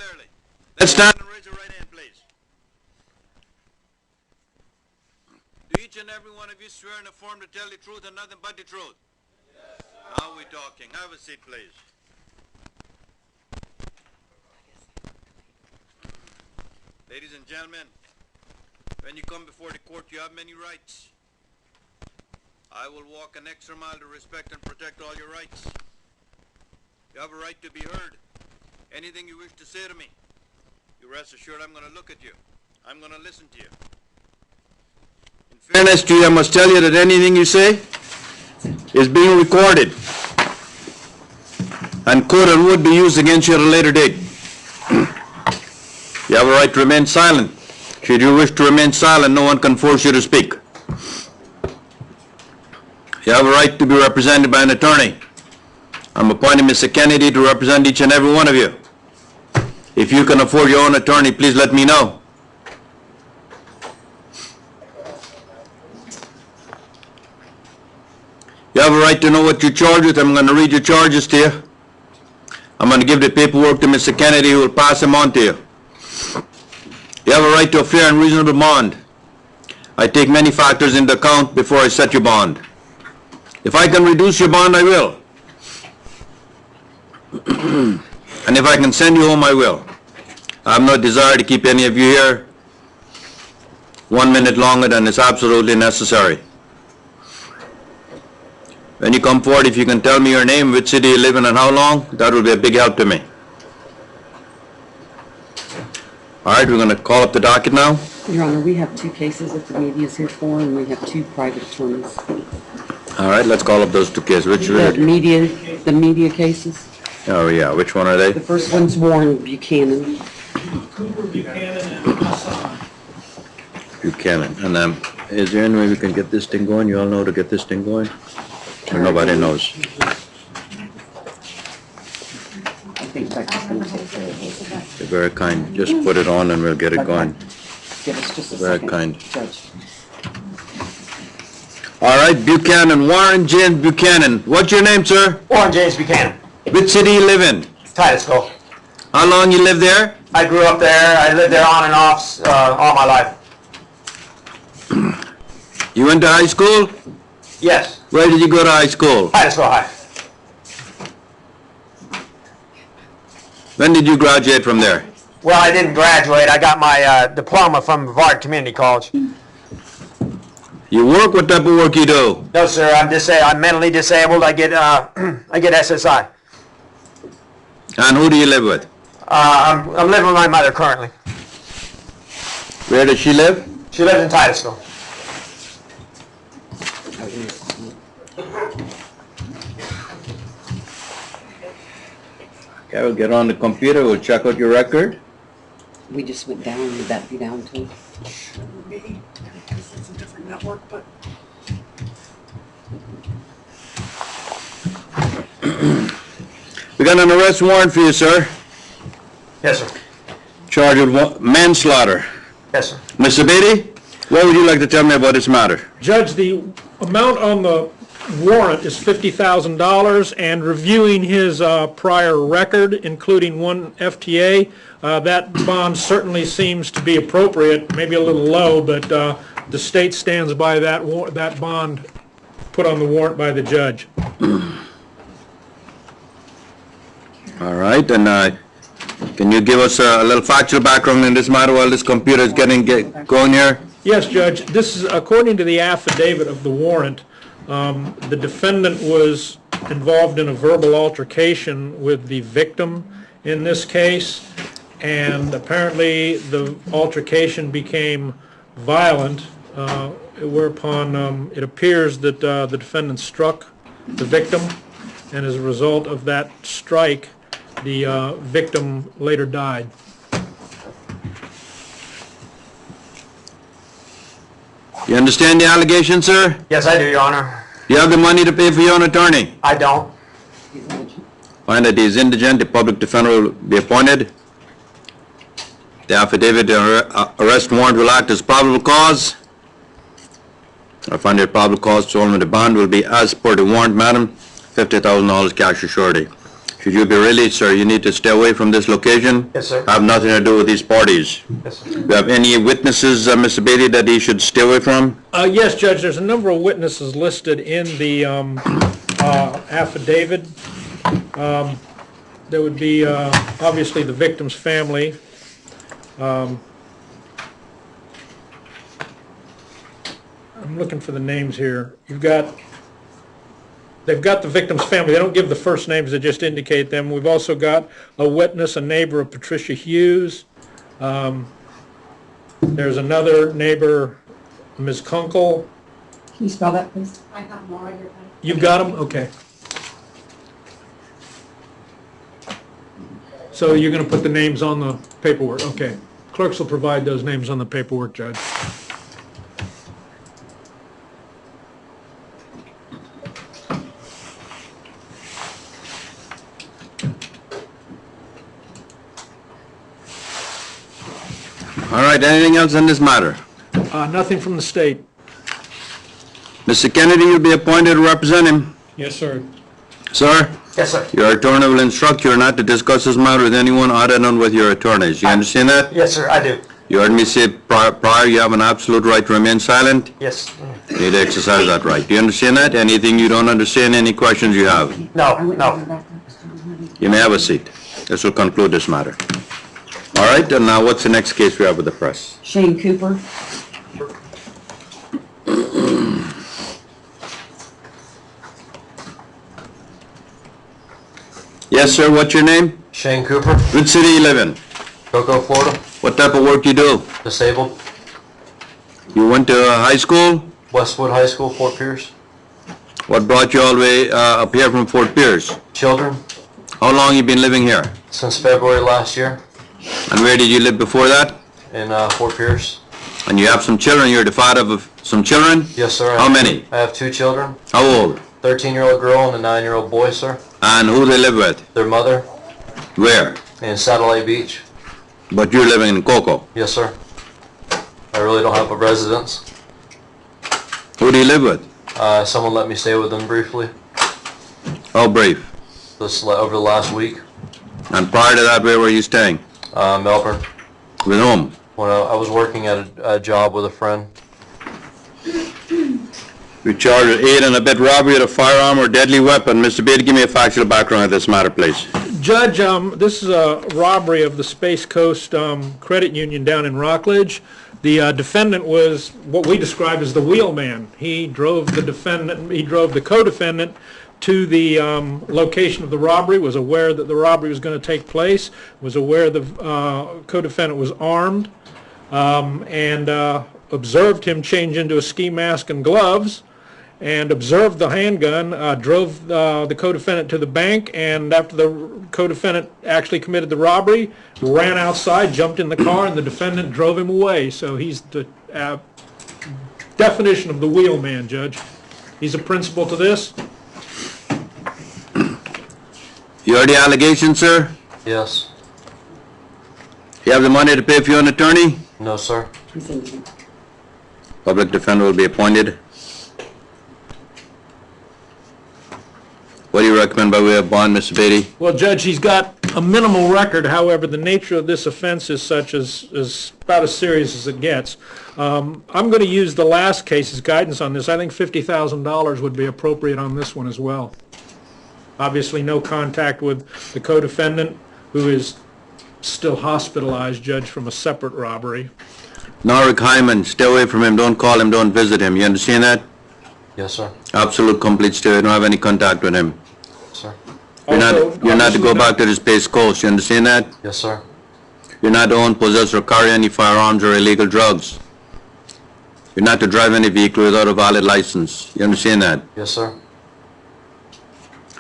clearly. Let's stand and raise your right hand, please. Do each and every one of you swear and affirm to tell the truth and nothing but the truth? Yes, sir. Now we're talking. Have a seat, please. Ladies and gentlemen, when you come before the court, you have many rights. I will walk an extra mile to respect and protect all your rights. You have a right to be heard. Anything you wish to say to me, you rest assured I'm going to look at you. I'm going to listen to you. In fairness to you, I must tell you that anything you say is being recorded and could and would be used against you at a later date. You have a right to remain silent. Should you wish to remain silent, no one can force you to speak. You have a right to be represented by an attorney. I'm appointing Mr. Kennedy to represent each and every one of you. If you can afford your own attorney, please let me know. You have a right to know what you're charged with. I'm going to read your charges to you. I'm going to give the paperwork to Mr. Kennedy, who will pass them on to you. You have a right to a fair and reasonable bond. I take many factors into account before I set your bond. If I can reduce your bond, I will. And if I can send you home, I will. I have no desire to keep any of you here 1 minute longer than is absolutely necessary. When you come forward, if you can tell me your name, which city you live in, and how long, that will be a big help to me. All right, we're going to call up the docket now. Your Honor, we have 2 cases that the media is here for, and we have 2 private attorneys. All right, let's call up those 2 cases. Which The media cases. Oh yeah, which one are they? The first one's Warren Buchanan. Buchanan. And is there any way we can get this thing going? You all know to get this thing going? Or nobody knows? I think Becky's going to take care of it. You're very kind. Just put it on and we'll get it going. Give us just a Very second, kind. Judge. All right, Buchanan. Warren James Buchanan. What's your name, sir? Warren James Buchanan. Which city you live in? Titusville. How long you live there? I grew up there. I lived there on and off all my life. You went to high school? Yes. Where did you go to high school? Titusville High. When did you graduate from there? Well, I didn't graduate. I got my diploma from Brevard Community College. You work? What type of work you do? No, sir. I'm mentally disabled. I get SSI. And who do you live with? I'm living with my mother currently. Where does she live? She lives in Titusville. Okay, we'll get on the computer. We'll check out your record. We just went down. Would that be down too? Maybe, because it's a different network, but We got an arrest warrant for you, sir. Yes, sir. Charged with manslaughter. Yes, sir. Mr. Beatty, what would you like to tell me about this matter? Judge, the amount on the warrant is $50,000, and reviewing his prior record, including 1 FTA, that bond certainly seems to be appropriate, maybe a little low, but the state stands by that bond put on the warrant by the judge. All right, and can you give us a little factual background in this matter while this computer is going here? Yes, Judge. This is according to the affidavit of the warrant. The defendant was involved in a verbal altercation with the victim in this case, and apparently the altercation became violent, whereupon it appears that the defendant struck the victim, and as a result of that strike, the victim later died. You understand the allegation, sir? Yes, I do, Your Honor. Do you have the money to pay for your own attorney? I don't. Find that he is indigent, the public defender will be appointed. The affidavit, arrest warrant will act as probable cause. I find that probable cause to only the bond will be as per the warrant, madam, $50,000 cash or surety. Should you be released, sir, you need to stay away from this location. Yes, sir. Have nothing to do with these parties. Yes, sir. Do you have any witnesses, Mr. Beatty, that he should stay away from? Yes, Judge, there's a number of witnesses listed in the affidavit. There would be, obviously, the victim's family. I'm looking for the names here. They've got the victim's family. They don't give the first names, they just indicate them. We've also got a witness, a neighbor of Patricia Hughes. There's another neighbor, Ms. Kunkel. Can you spell that, please? I got more on your pen. You've got them? Okay. So you're going to put the names on the paperwork? Okay. Clerks will provide those names on the paperwork, Judge. All right, anything else on this matter? Nothing from the state. Mr. Kennedy, you'll be appointed to represent him. Yes, sir. Sir? Yes, sir. Your attorney will instruct you not to discuss this matter with anyone other than with your attorneys. You understand that? Yes, sir, I do. You heard me say prior, you have an absolute right to remain silent. Yes. You need to exercise that right. Do you understand that? Anything you don't understand, any questions you have? No, I went no. over that. You may have a seat. This will conclude this matter. All right, and now what's the next case we have with the press? Shane Cooper. Yes, sir, what's your name? Shane Cooper, Which city you live in? Cocoa, Florida, What type of work you do? disabled, You went to high school? Westwood High School, Fort Pierce. What brought you all the way up here from Fort Pierce? Children, How long you been living here? since February last year And where did you live before that? in Fort Pierce. And you have some children, you're the father of some children? Yes, sir. How many? I have 2 children, How old? 13-year-old girl and a 9-year-old boy, sir. And who they live with? Their mother Where? in Satellite Beach. But you're living in Cocoa. Yes, sir. I really don't have a residence. Who do you live with? Someone let me stay with them briefly How brief? over the last week. And prior to that, where were you staying? Melbourne. With whom? When I was working at a job with a friend. You charged with aid and abet robbery of a firearm or deadly weapon. Mr. Beatty, give me a factual background of this matter, please. Judge, this is a robbery of the Space Coast Credit Union down in Rockledge. The defendant was what we describe as the wheelman. He drove the co-defendant to the location of the robbery, was aware that the robbery was going to take place, was aware the co-defendant was armed, and observed him change into a ski mask and gloves, and observed the handgun, drove the co-defendant to the bank, and after the co-defendant actually committed the robbery, ran outside, jumped in the car, and the defendant drove him away. So he's the definition of the wheelman, Judge. He's a principal to this. You heard the allegation, sir? Yes. You have the money to pay for your attorney? No, sir. He's in here. Public defender will be appointed. What do you recommend by way of bond, Mr. Beatty? Well, Judge, he's got a minimal record. However, the nature of this offense is such as about as serious as it gets. I'm going to use the last case's guidance on this. I think $50,000 would be appropriate on this one as well. Obviously, no contact with the co-defendant, who is still hospitalized, Judge, from a separate robbery. Norrick Hyman, stay away from him. Don't call him. Don't visit him. You understand that? Yes, sir. Absolute complete stay. Don't have any contact with him. Sir. You're not to go obviously back to the Space Coast. You understand that? Yes, sir. You're not to own, possess, or carry any firearms or illegal drugs. You're not to drive any vehicle without a valid license. You understand that? Yes, sir.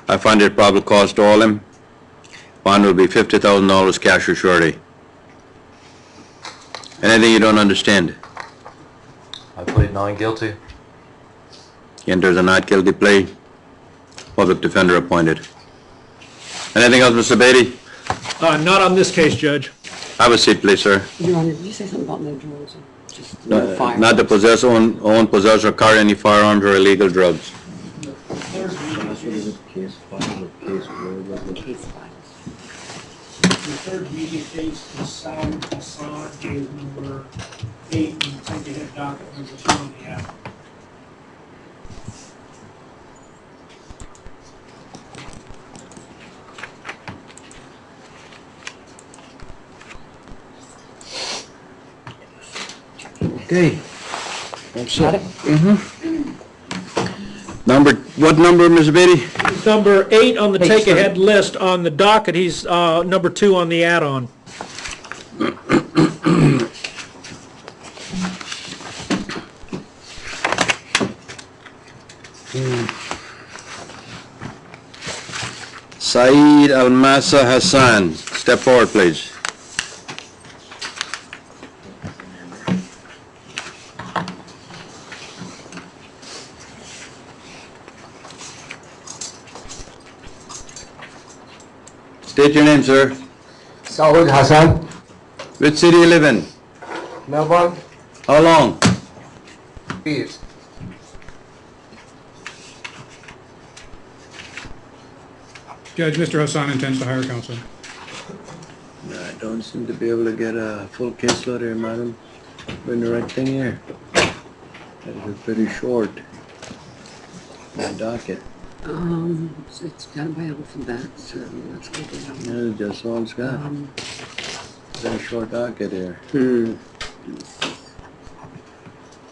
I find it probable cause to haul him. Bond will be $50,000 cash or surety. Anything you don't understand? I plead not guilty. He enters a not guilty plea. Public defender appointed. Anything else, Mr. Beatty? Not on this case, Judge. Have a seat, please, sir. Your Honor, did you say something about no drugs? Just no fire? Not to possess, own, possess, or carry any firearms or illegal drugs. Case file. case is Saud Hassan, case number 8, and take ahead docket number 2 on the app. Okay. What's up? What number, Ms. Beatty? Number 8 on the Hey, take sir. ahead list on the docket, he's number 2 on the add-on. Saeed Al-Masa Hassan. Step forward, please. State your name, sir. Saud Hassan, Which city you live in? Melbourne, How long? East. Judge, Mr. Hassan intends to hire counsel. I don't seem to be able to get a full caseload here, madam. Doing the right thing here. That is pretty short. My docket. It's done by alphabet, so let's go down. Yeah, just all it's got. Very short docket here.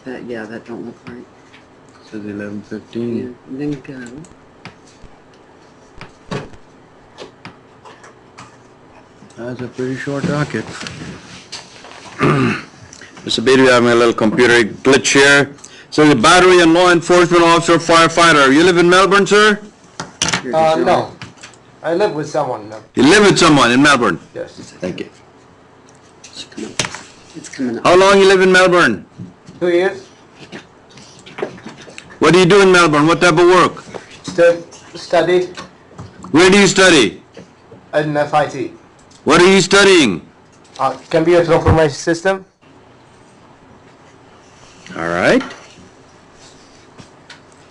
That don't look right. Says 11:15. Then go. That's a pretty short docket. Mr. Beatty, we have a little computer glitch here. So the battery and law enforcement officer, firefighter. You live in Melbourne, sir? No. I live with someone, You live with someone in Melbourne? yes. Thank you. It's coming up. It's coming up. How long you live in Melbourne? 2 years, What do you do in Melbourne? What type of work? study Where do you study? in FIT. What are you studying? Computer information system. All right.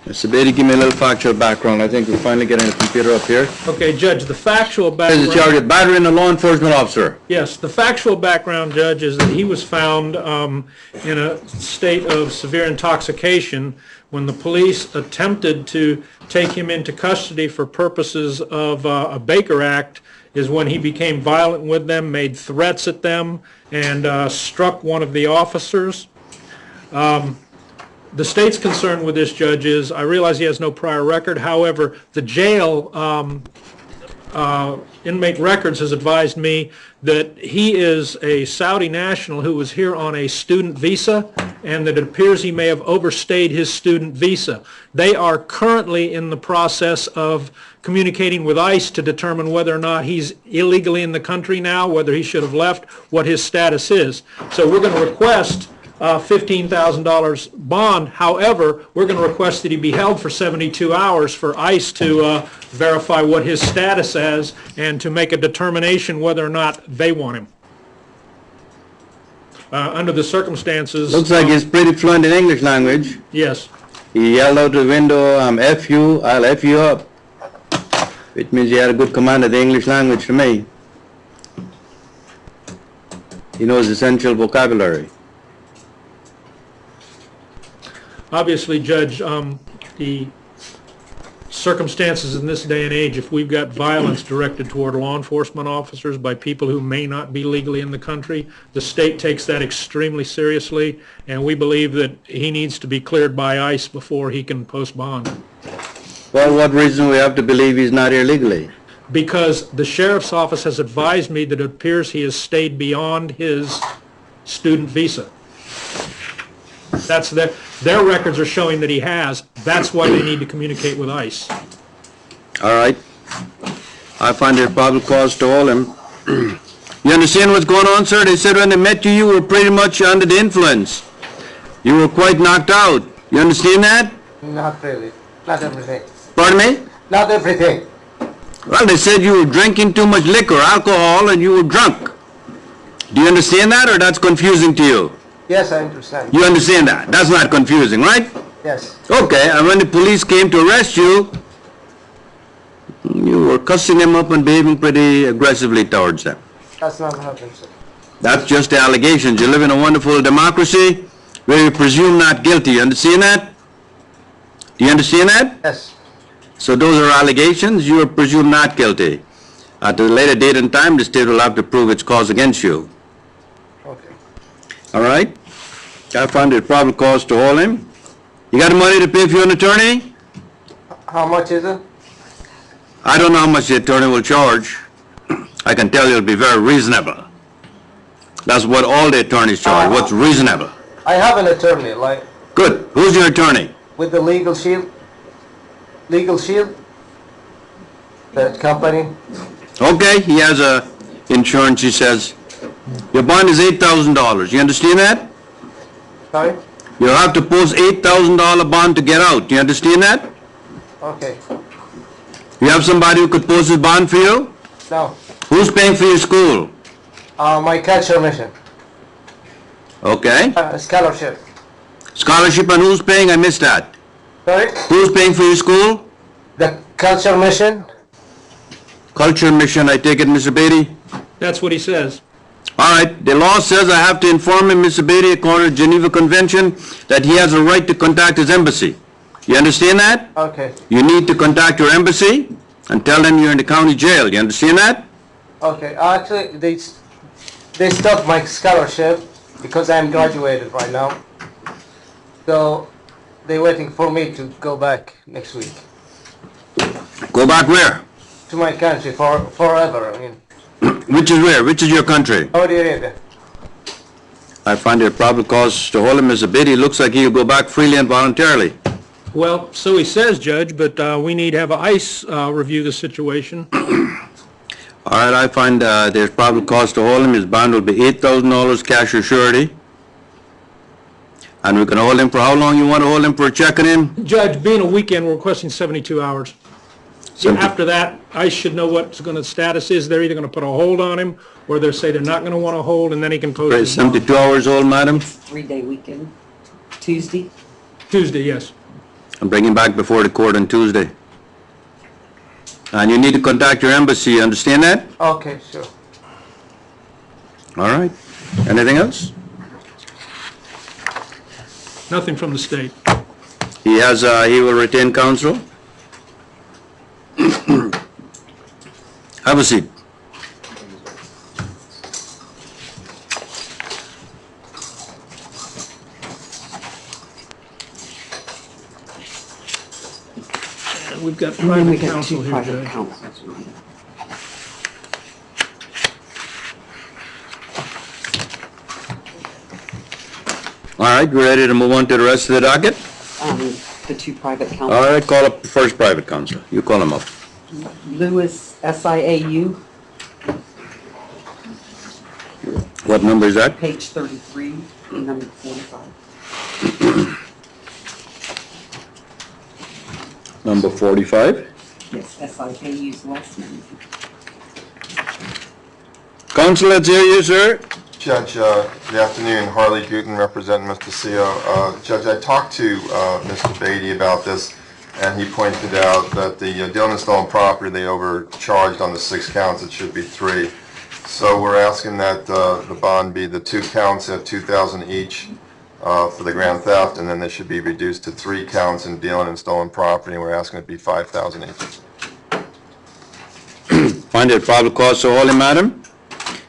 Mr. Beatty, give me a little factual background. I think we're finally getting the computer up here. Okay, Judge, the factual This is background... charge of battery and a law enforcement officer. Yes, the factual background, Judge, is that he was found in a state of severe intoxication when the police attempted to take him into custody for purposes of a Baker Act, is when he became violent with them, made threats at them, and struck one of the officers. The state's concern with this, Judge, is, I realize he has no prior record, however, the jail inmate records has advised me that he is a Saudi national who was here on a student visa, and that it appears he may have overstayed his student visa. They are currently in the process of communicating with ICE to determine whether or not he's illegally in the country now, whether he should have left, what his status is. So we're going to request $15,000 bond. However, we're going to request that he be held for 72 hours for ICE to verify what his status is and to make a determination whether or not they want him. Under the circumstances... Looks like he's pretty fluent in English language. Yes. He yelled out the window, F you, I'll F you up. Which means he had a good command of the English language to me. He knows essential vocabulary. Obviously, Judge, the circumstances in this day and age, if we've got violence directed toward law enforcement officers by people who may not be legally in the country, the state takes that extremely seriously, and we believe that he needs to be cleared by ICE before he can post bond. Well, what reason we have to believe he's not here legally? Because the sheriff's office has advised me that it appears he has stayed beyond his student visa. That's their records are showing that he has. That's why they need to communicate with ICE. All right. I find there's probable cause to hold him. You understand what's going on, sir? They said when they met you, you were pretty much under the influence. You were quite knocked out. You understand that? Not really. Not everything. Pardon me? Not everything. Well, they said you were drinking too much liquor, alcohol, and you were drunk. Do you understand that, or that's confusing to you? Yes, I understand. You understand that? That's not confusing, right? Yes. Okay, and when the police came to arrest you, you were cussing them up and behaving pretty aggressively towards them. That's not happening, sir. That's just the allegations. You live in a wonderful democracy where you presume not guilty. You understand that? Do you understand that? Yes. So those are allegations. You are presumed not guilty. At a later date and time, the state will have to prove its cause against you. Okay. All right? I found it probable cause to hold him. You got the money to pay for an attorney? How much is it? I don't know how much the attorney will charge. I can tell you it'll be very reasonable. That's what all the attorneys charge. What's reasonable? I have an attorney, like, Good. Who's your attorney? with the Legal Shield. Legal Shield? That company? Okay, he has a insurance, he says. Your bond is $8,000. You understand that? Sorry? You'll have to post $8,000 bond to get out. Do you understand that? Okay. You have somebody who could post his bond for you? Now, Who's paying for your school? my culture mission. Okay. Scholarship. Scholarship, and who's paying? I missed that. Sorry? Who's paying for your school? The culture mission? Culture mission, I take it, Mr. Beatty? That's what he says. All right, the law says I have to inform him, Mr. Beatty, according to the Geneva Convention, that he has a right to contact his embassy. You understand that? Okay. You need to contact your embassy and tell them you're in the county jail. You understand that? Okay. Actually, they stopped my scholarship because I'm graduated right now. So, they're waiting for me to go back next week. Go back where? To my country forever, I mean. Which is where? Which is your country? Saudi Arabia. I find it probable cause to hold him, Mr. Beatty. Looks like he'll go back freely and voluntarily. Well, so he says, Judge, but we need to have ICE review the situation. All right, I find there's probable cause to hold him. His bond will be $8,000 cash or surety. And we can hold him for how long you want to hold him for checking him? Judge, being a weekend, we're requesting 72 hours. After that, ICE should know what the status is. They're either going to put a hold on him, or they'll say they're not going to want to hold, and then he can post his bond. 72 hours old, madam? 3-day weekend, Tuesday. Tuesday, yes. And bring him back before the court on Tuesday. And you need to contact your embassy, you understand that? Okay, sure. All right. Anything else? Nothing from the state. He will retain counsel. Have a seat. We've got And then we private got counsel two here, private Judge. counsels. All right, we're ready to move on to the rest of the docket? The two private All counsels. right, call up the first private counsel. You call him up. Lewis, SIAU, What number is that? page 33, number 45. Number 45. Yes, SIAU's last name. Counsel, let's hear you, sir. Judge, good afternoon. Harley Guten representing Mr. Seo. Judge, I talked to Mr. Beatty about this, and he pointed out that the dealing in stolen property, they overcharged on the 6 counts. It should be 3. So we're asking that the bond be the 2 counts at $2,000 each for the grand theft, and then they should be reduced to 3 counts in dealing in stolen property, and we're asking it to be $5,000 each. Find it probable cause to hold him, madam.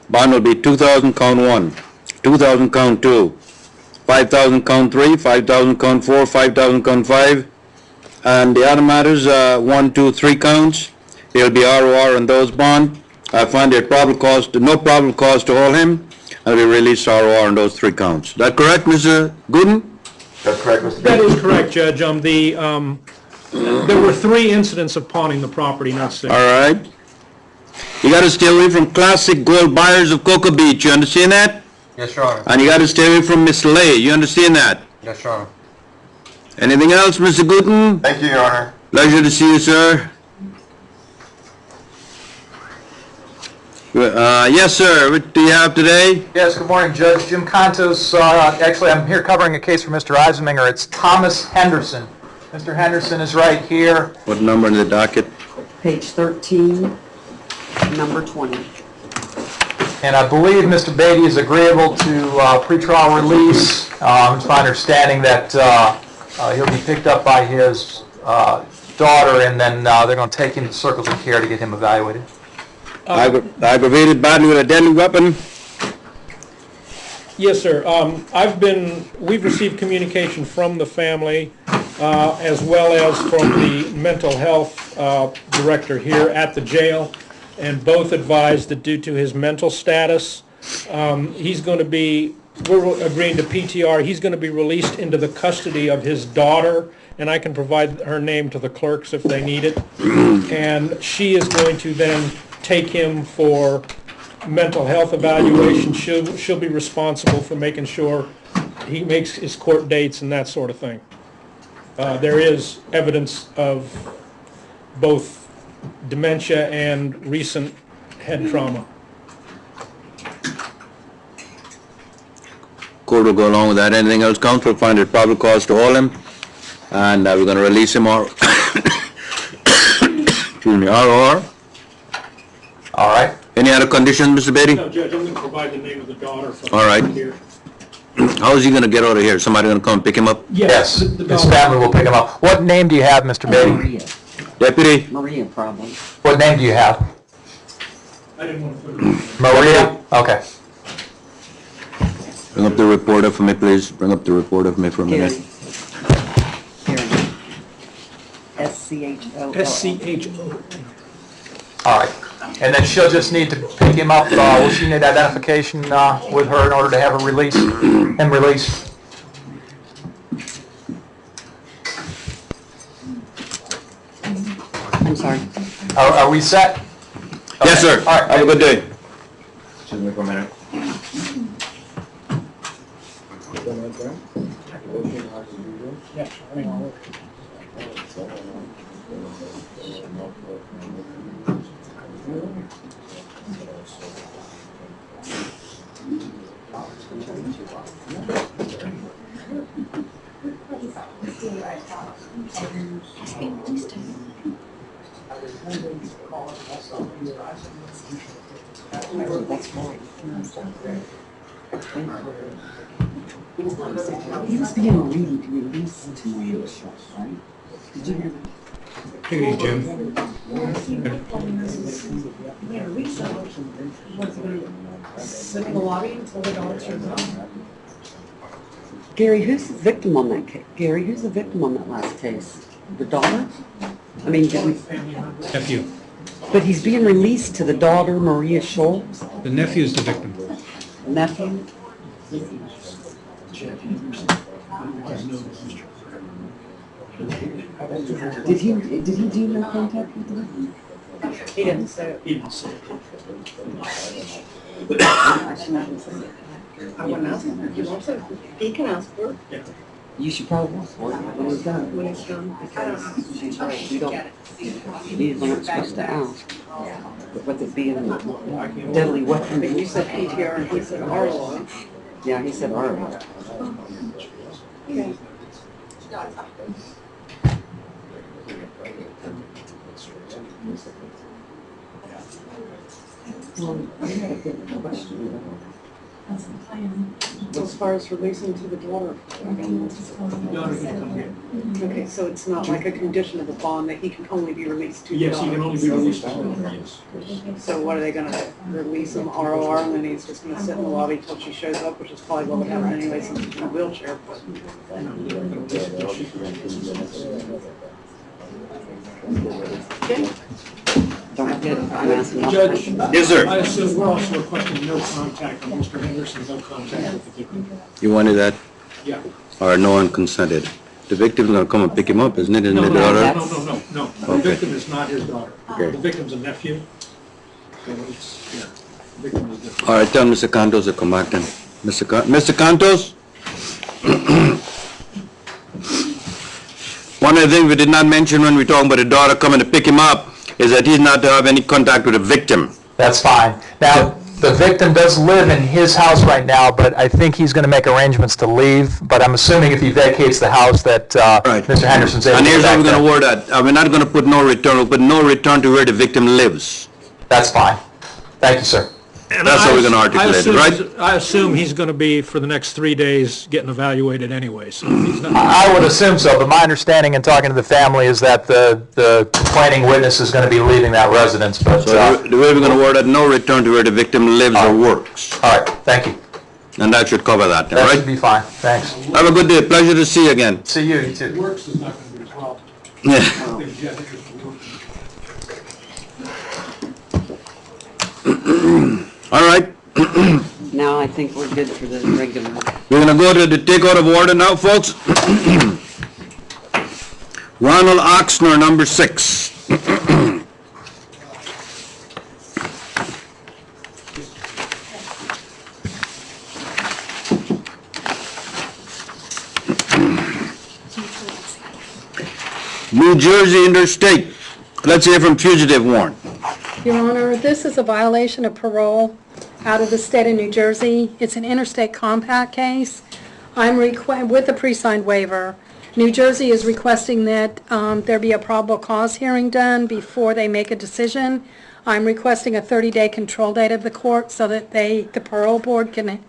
Bond will be $2,000 count 1, $2,000 count 2, $5,000 count 3, $5,000 count 4, $5,000 count 5, and the other matters, 1, 2, 3 counts. There'll be ROR on those bond. I find it no probable cause to hold him, and we release ROR on those 3 counts. Is that correct, Mr. Gooden? That's correct, Mr. That Beatty? is correct, Judge. There were 3 incidents of pawning the property, not 6. All right. You got to stay away from classic gold buyers of Cocoa Beach. You understand that? Yes, Your Honor. And you got to stay away from Miss Lay. You understand that? Yes, Your Honor. Anything else, Mr. Gooden? Thank you, Your Honor. Pleasure to see you, sir. Yes, sir. What do you have today? Yes, good morning, Judge. Jim Contos. Actually, I'm here covering a case for Mr. Eisenmenger. It's Thomas Henderson. Mr. Henderson is right here. What number in the docket? Page 13, number 20. And I believe Mr. Beatty is agreeable to pretrial release. It's my understanding that he'll be picked up by his daughter, and then they're going to take him to Circles of Care to get him evaluated. Aggravated battery with a deadly weapon. Yes, sir. We've received communication from the family as well as from the mental health director here at the jail, and both advised that due to his mental status, he's going to be, we're agreeing to PTR, he's going to be released into the custody of his daughter, and I can provide her name to the clerks if they need it. And she is going to then take him for mental health evaluation. She'll be responsible for making sure he makes his court dates and that sort of thing. There is evidence of both dementia and recent head trauma. Court will go along with that. Anything else, counsel? Find it probable cause to hold him, and we're going to release him or excuse me, ROR. All right. Any other conditions, Mr. Beatty? No, Judge, I'm going to provide the name of the daughter for All right. here. How is he going to get out of here? Somebody going to come pick him up? Yes, the his daughter. family will pick him up. What name do you have, Mr. Beatty? Maria. Deputy? Maria, probably. What name do you have? I didn't want to put it. Maria? Okay. Bring up the reporter for me, please. Bring up the reporter for me for a Gary. minute. Gary. S-C-H-O. S-C-H-O. All right. And then she'll just need to pick him up. Will she need identification with her in order to have her release? Him released? I'm sorry. Are we set? Yes, sir. All right. Have a good day. Excuse me for a minute. That's right. He was being released to me, right? Did you hear that? Take it easy, Jim. Sit in the lobby until the dog turns on. Gary, who's the victim on that case? Gary, who's the victim on that last case? The daughter? I mean, Nephew. but he's being released to the daughter, Maria Schultz, The nephew's the victim. nephew. Did he do no contact with the victim? He didn't say it. He didn't say it. I should not have said it. I wouldn't ask him. If he wants it, he can ask for it You should probably ask for it when he's done. when he's done. Because She's right, we don't, we're not supposed to ask. But with it being a deadly you weapon, said PTR and he said RLO. yeah, he said, all right. Okay. I had a good question. As far as releasing to the daughter. Okay, so it's not like a condition of the bond that he can only be released to the Yes, he can daughter. only be released to the daughter, yes. So what are they gonna release him ROR and then he's just gonna sit in the lobby till she shows up, which is probably what would happen anyway since he's in a wheelchair, but. Okay. Don't forget, I'm asking. Judge, Yes, sir. I assume we're also requesting no contact from Mr. Henderson, no contact with the victim. You wanted that? Yeah. Or no one consented? The victim's going to come and pick him up, isn't it? Isn't No, it no, the no, daughter? no. The Okay. victim is not his daughter. Okay. The victim's a nephew. So it's, yeah, the victim is different. All right, tell Mr. Cantos to come back then. Mr. Cantos? One of the things we did not mention when we talking about the daughter coming to pick him up is that he's not to have any contact with the victim. That's fine. Now, the victim does live in his house right now, but I think he's going to make arrangements to leave. But I'm assuming if he vacates the house that Right. Mr. Henderson's able And to here's go how back we're going to there. word that. We're not going to put no return, we'll put no return to where the victim lives. That's fine. Thank you, sir. And That's how we're gonna articulate it, right? I assume he's going to be, for the next 3 days, getting evaluated anyway, so he's not... I would assume so, but my understanding in talking to the family is that the complaining witness is going to be leaving that residence, but... So the way we're going to word it, no return to where the victim lives or works. All right, thank you. And that should cover that, That all should right? be fine, thanks. Have a good day. Pleasure to see you again. See you, you too. Works is not going to be a problem. Yeah. All right. Now I think we're good for the regular. We're going to go to the takeout of order now, folks. Ronald Oxner, number 6. New Jersey Interstate. Let's hear from fugitive warrant. Your Honor, this is a violation of parole out of the state of New Jersey. It's an interstate compact case. I'm with the pre-signed waiver. New Jersey is requesting that there be a probable cause hearing done before they make a decision. I'm requesting a 30-day control date of the court so that the parole board can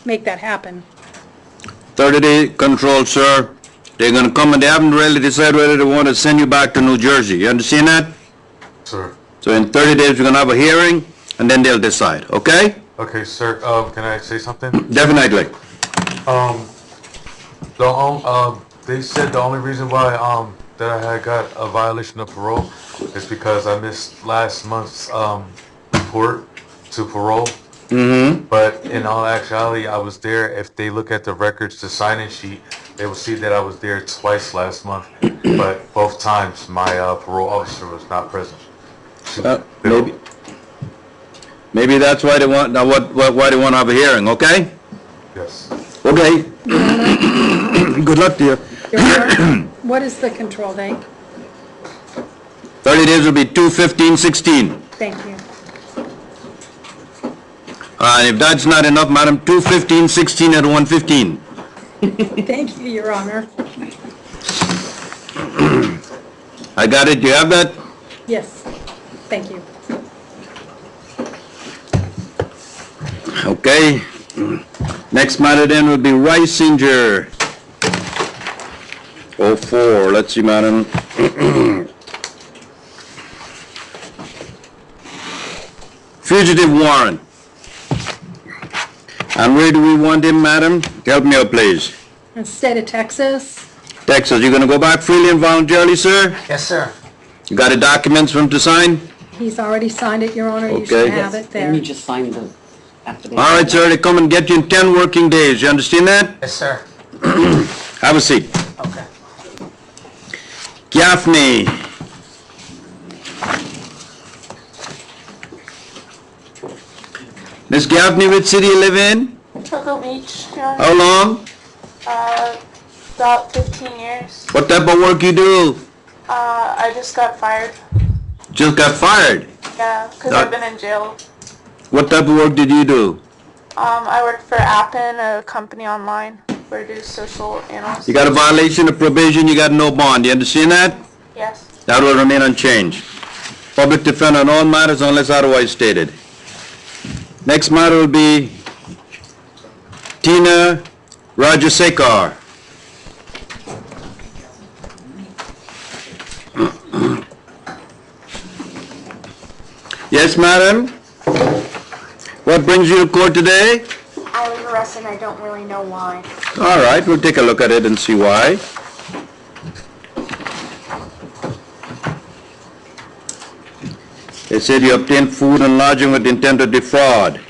make that happen. 30-day control, sir. They're going to come and they haven't really decided whether they want to send you back to New Jersey. You understand that? Sir. So in 30 days, we're going to have a hearing, and then they'll decide, okay? Okay, sir. Can I say something? Definitely. They said the only reason why that I had got a violation of parole is because I missed last month's report to parole. Mm-hmm. But in all actuality, I was there. If they look at the records, the sign-in sheet, they will see that I was there twice last month. But both times, my parole officer was not present. Maybe that's why they want, now why they want to have a hearing, okay? Yes. Okay. Good luck to you. Your Honor, what is the control date? 30 days will be 2/15/16. Thank you. And if that's not enough, madam, 2/15/16 at 1:15. Thank you, Your Honor. I got it. You have that? Yes, thank you. Okay. Next matter then will be Reisinger. 04. Let's see, madam. Fugitive warrant. And where do we want him, madam? Help me out, please. In the state of Texas, Texas, you gonna go back freely and voluntarily, sir? Yes, sir. You got the documents for him to sign? he's already signed it, Your Honor. You Okay. should have it there. Then you just sign the affidavit. All right, sir, they come and get you in 10 working days. You understand that? Yes, sir. Have a seat. Okay. Gaffney. Miss Gaffney, which city you live in? Cocoa Beach, Your Honor. How long? About 15 years. What type of work you do? I just got fired. Just got fired. Yeah, because I've been in jail. What type of work did you do? I work for Appen, a company online where I do social analysis. You got a violation of probation, you got no bond. You understand that? Yes. That will remain unchanged. Public defender on all matters unless otherwise stated. Next matter will be Tina Rajasekar. Yes, madam? What brings you to court today? I was arrested and I don't really know why. All right, we'll take a look at it and see why. They said you obtained food and lodging with the intent to defraud.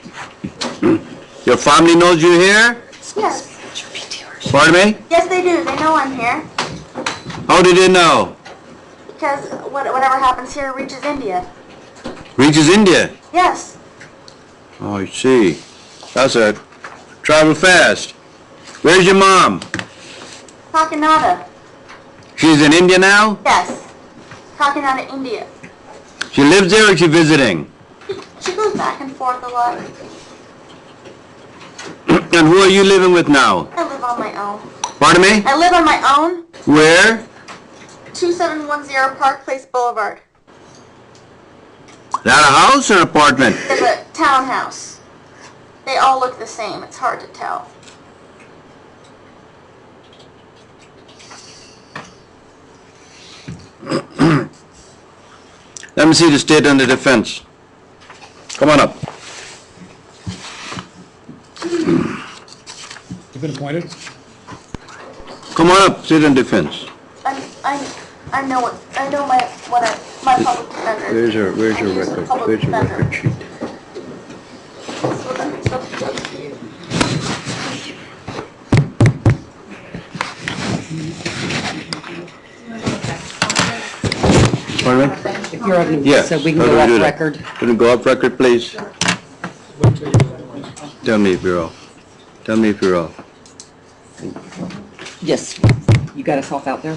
Your family knows you're here? Yes. Pardon me? Yes, they do. They know I'm here. How did they know? Because whatever happens here reaches India. Reaches India? Yes. Oh, I see. That's a travel fast. Where's your mom? Kakinada. She's in India now? Yes. Kakinada, India. She lives there or is she visiting? She goes back and forth a lot. And who are you living with now? I live on my own. Pardon me? I live on my own. Where? 2710 Park Place Boulevard. that a house or apartment? It's a townhouse. They all look the same. It's hard to tell. Let me see the state and the defense. Come on up. You've been appointed? Come on up, state and defense. I know my public defender. Where's your record? Where's your record sheet? Pardon me? If you're on, Yes. so we can How do go we off do that? record. Can we go off record, please? Tell me if you're off. Tell me if you're off. Yes, you got us off out there?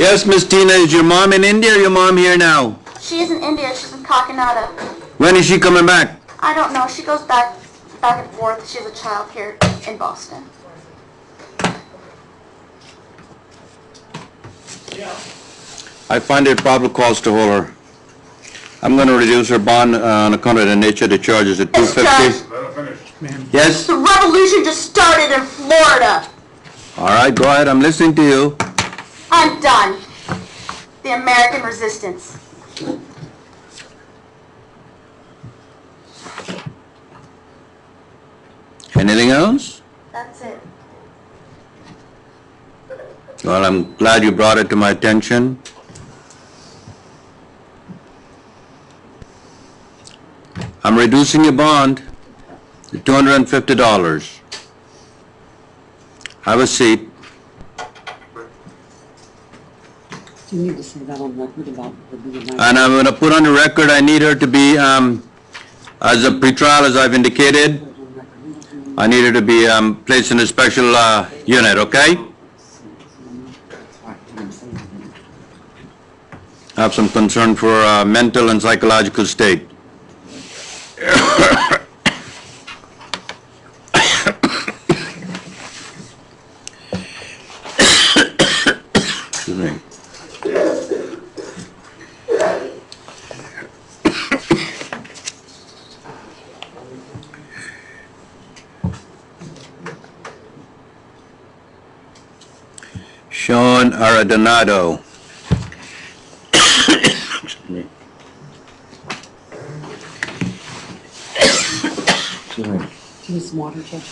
Yes, Miss Tina, is your mom in India or your mom here now? She's in India. She's in Kakinada. When is she coming back? I don't know. She goes back and forth. She has a child here in Boston. I find it probable cause to hold her. I'm going to reduce her bond on account of the nature of the charges to $250. Yes? The revolution just started in Florida. All right, go ahead. I'm listening to you. I'm done. The American resistance. Anything else? That's it. Well, I'm glad you brought it to my attention. I'm reducing your bond to $250. Have a seat. You need to say that on record about her being nice. And I'm going to put on the record, I need her to be, as a pretrial, as I've indicated, I need her to be placed in a special unit, okay? I have some concern for mental and psychological state. Excuse me. Sean Aradonado. Excuse me. Excuse me. Do you need some water, Judge?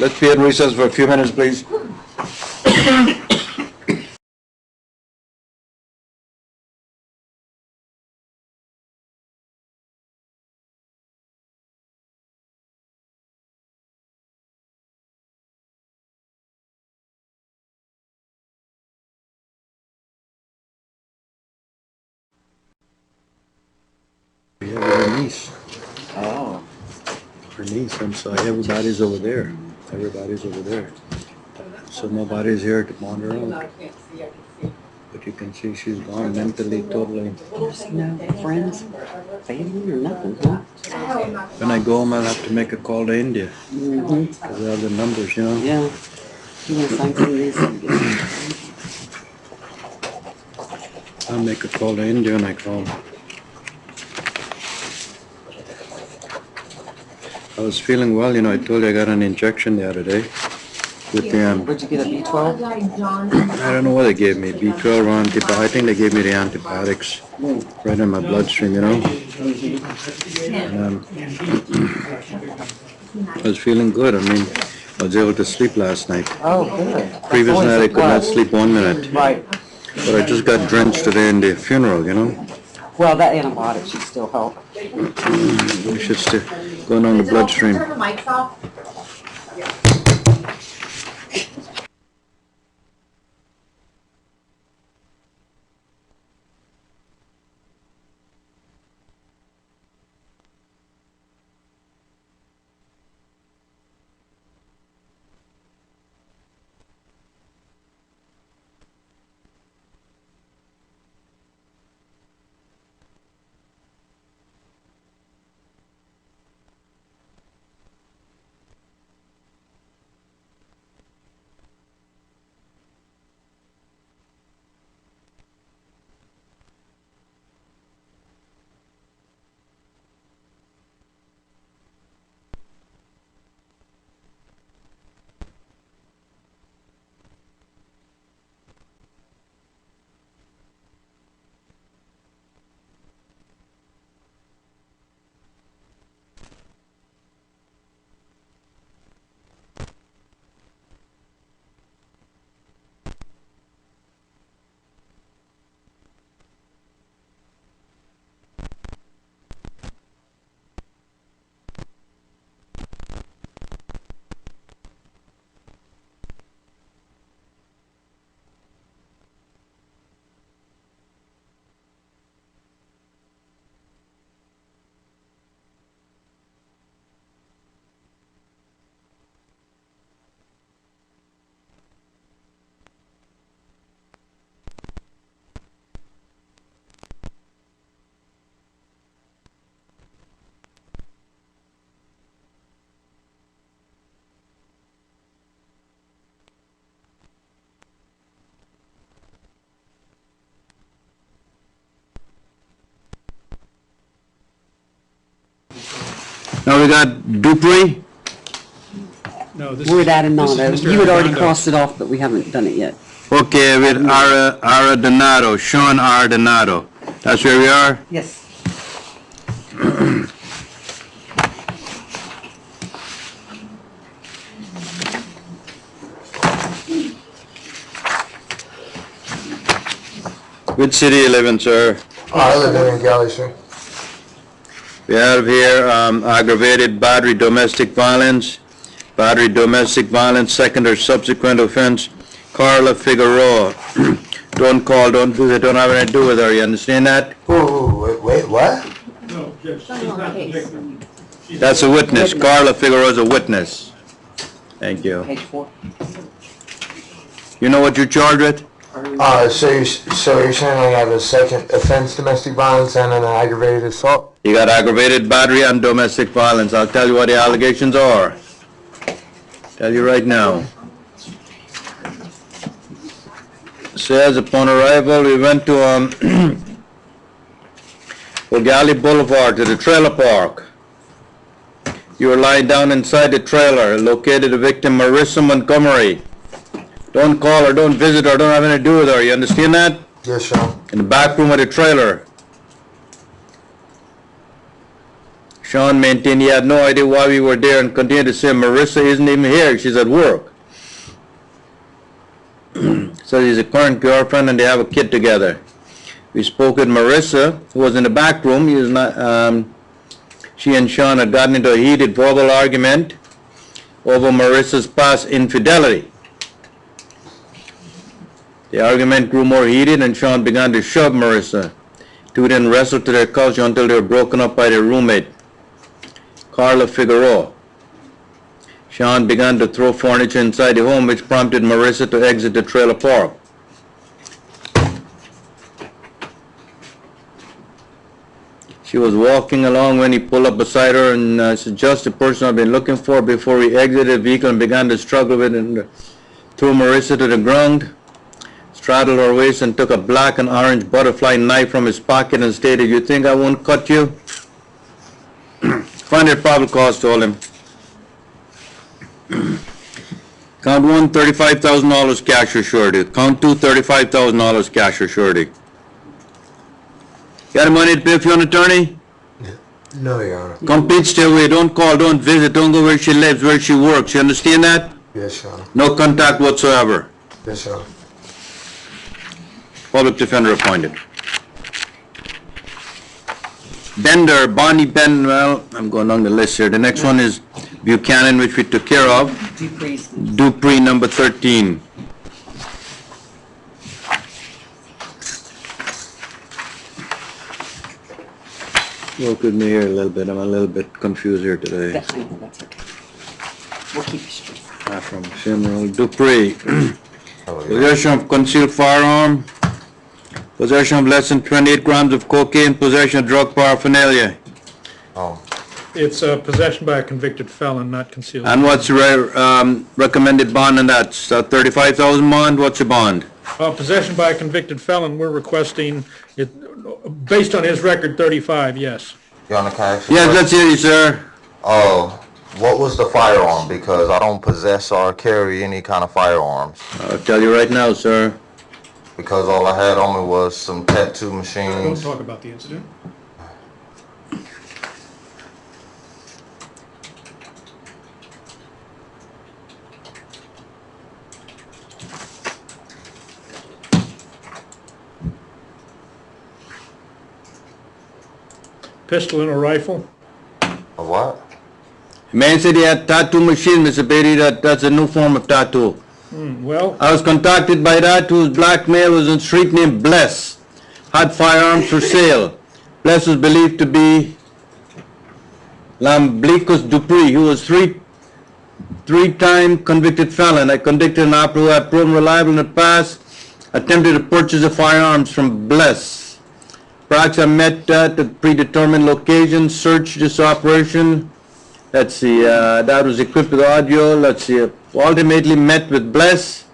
Let's be in recess for a few minutes, please. We have her niece. Oh. Her niece, I'm sorry. Everybody's over there. Everybody's over there. So nobody's here to monitor her. But you can see she's gone mentally, totally. There's no friends, family, or nothing, huh? When I go home, I'll have to make a call to India. Mm-hmm. Because I have the numbers, you know? Yeah. You want to sign some of these? I'll make a call to India when I call. I was feeling well, you know, I told you I got an injection the other day with the, Where'd you get a B12? I don't know what they gave me, B12 or antibiotics. I think they gave me the antibiotics right in my bloodstream, you know. And, I was feeling good. I mean, I was able to sleep last night. Oh, good. Previous night I could not sleep 1 minute. Right. But I just got drenched today in the funeral, you know. Well, that antibiotic should still help. We should still going on the bloodstream. Turn the mics off. Now we got Dupree. No, this We're is, at this Arenado. is Mr. You had already Arredondo. crossed it off, but we haven't done it yet. Okay, with Arredondo, Sean Arredondo. That's where we are? Yes. Which city you live in, sir? I live in Galley Street. We have here aggravated battery, domestic violence, second or subsequent offense, Carla Figueroa. Don't call, don't visit, don't have anything to do with her, you understand that? Ooh, wait, what? No, Judge, she's not the victim. That's a witness, Carla Figueroa is a witness. Thank you. Page 4. You know what you're charged with? So you're saying I have a second offense, domestic violence, and an aggravated assault? You got aggravated battery and domestic violence. I'll tell you what the allegations are. Tell you right now. Says upon arrival, we went to Ogali Boulevard to the trailer park. You were lying down inside the trailer, located the victim Marissa Montgomery. Don't call her, don't visit her, don't have anything to do with her. You understand that? Yes, sir. In the back room of the trailer. Sean maintained he had no idea why we were there and continued to say, Marissa isn't even here, she's at work. So he's a current girlfriend and they have a kid together. We spoke with Marissa, who was in the back room. He was not, she and Sean had gotten into a heated verbal argument over Marissa's past infidelity. The argument grew more heated and Sean began to shove Marissa. Two then wrestled to their couch until they were broken up by their roommate, Carla Figueroa. Sean began to throw furniture inside the home, which prompted Marissa to exit the trailer park. She was walking along when he pulled up beside her and said, just the person I've been looking for, before he exited the vehicle and began to struggle with it and threw Marissa to the ground, straddled her waist and took a black and orange butterfly knife from his pocket and stated, you think I won't cut you? Find it probable cause, told him. Count one, $35,000 cash or surety. Count two, $35,000 cash or surety. Got the money to pay for your attorney? No, Your Honor. Complete stay away. Don't call, don't visit, don't go where she lives, where she works. You understand that? Yes, Your Honor. No contact whatsoever. Yes, Your Honor. Public defender appointed. Bender, Bonnie Ben, well, I'm going down the list here. The next one is Buchanan, which we took care of. Dupree, number 13. Work with me here a little bit. I'm a little bit confused here today. That's okay. We'll keep you straight. From General Dupree. Possession of concealed firearm. Possession of less than 28 grams of cocaine. Possession of drug paraphernalia. Oh. It's possession by a convicted felon, not concealed. And what's your recommended bond on that? 35,000 bond? What's your bond? Possession by a convicted felon, we're requesting, it based on his record, 35, yes. Your Honor, can I ask you Yes, a let's hear you, sir. what was the firearm? Because I don't possess or carry any kind of firearms. I'll tell you right now, sir. Because all I had on me was some tattoo Don't machines. talk about the incident. Pistol and a rifle. A what? Man said he had tattoo machine, Mr. Beatty. That's a new form of tattoo. Well, I was contacted by that whose black male was in a street named Bless. Had firearms for sale. Bless was believed to be Lamblicus Dupree, who was three-time convicted felon. I convicted an operative who had proven reliable in the past, attempted to purchase the firearms from Bless. Perhaps I met at a predetermined location, searched this operation. Let's see, that was equipped with audio. Let's see, ultimately met with Bless.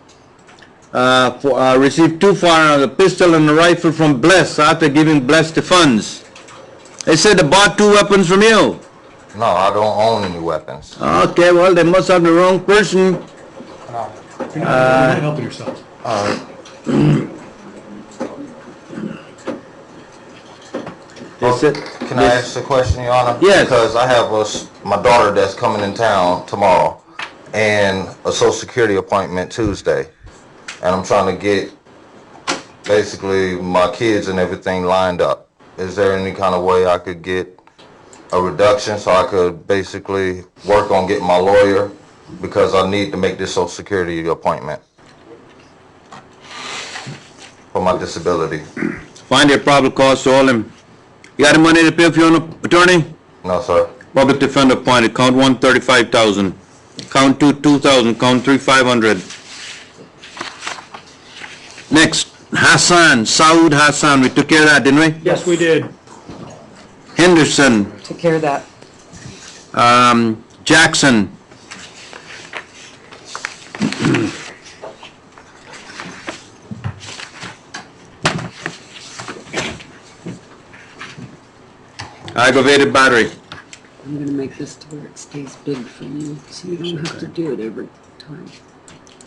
Received two firearms, a pistol and a rifle from Bless after giving Bless the funds. They said they bought two weapons from you. No, I don't own any weapons. Okay, well, they must have the wrong person. You're not helping yourself. Can I ask a question, Your Honor? Yes. Because I have my daughter that's coming in town tomorrow and a Social Security appointment Tuesday. And I'm trying to get basically my kids and everything lined up. Is there any kind of way I could get a reduction so I could basically work on getting my lawyer because I need to make this Social Security appointment for my disability? Find your probable cause to all him. You got the money to pay for your own attorney? No, sir. Public defender appointed. Count 1, 35,000. Count 2, 2,000. Count 3, 500. Next, Hassan, Saud Hassan. We took care of that, didn't we? Yes, we did. Henderson. Took care of that. Jackson. Aggravated battery. I'm gonna make this to where it stays big for you, so you don't have to do it every time.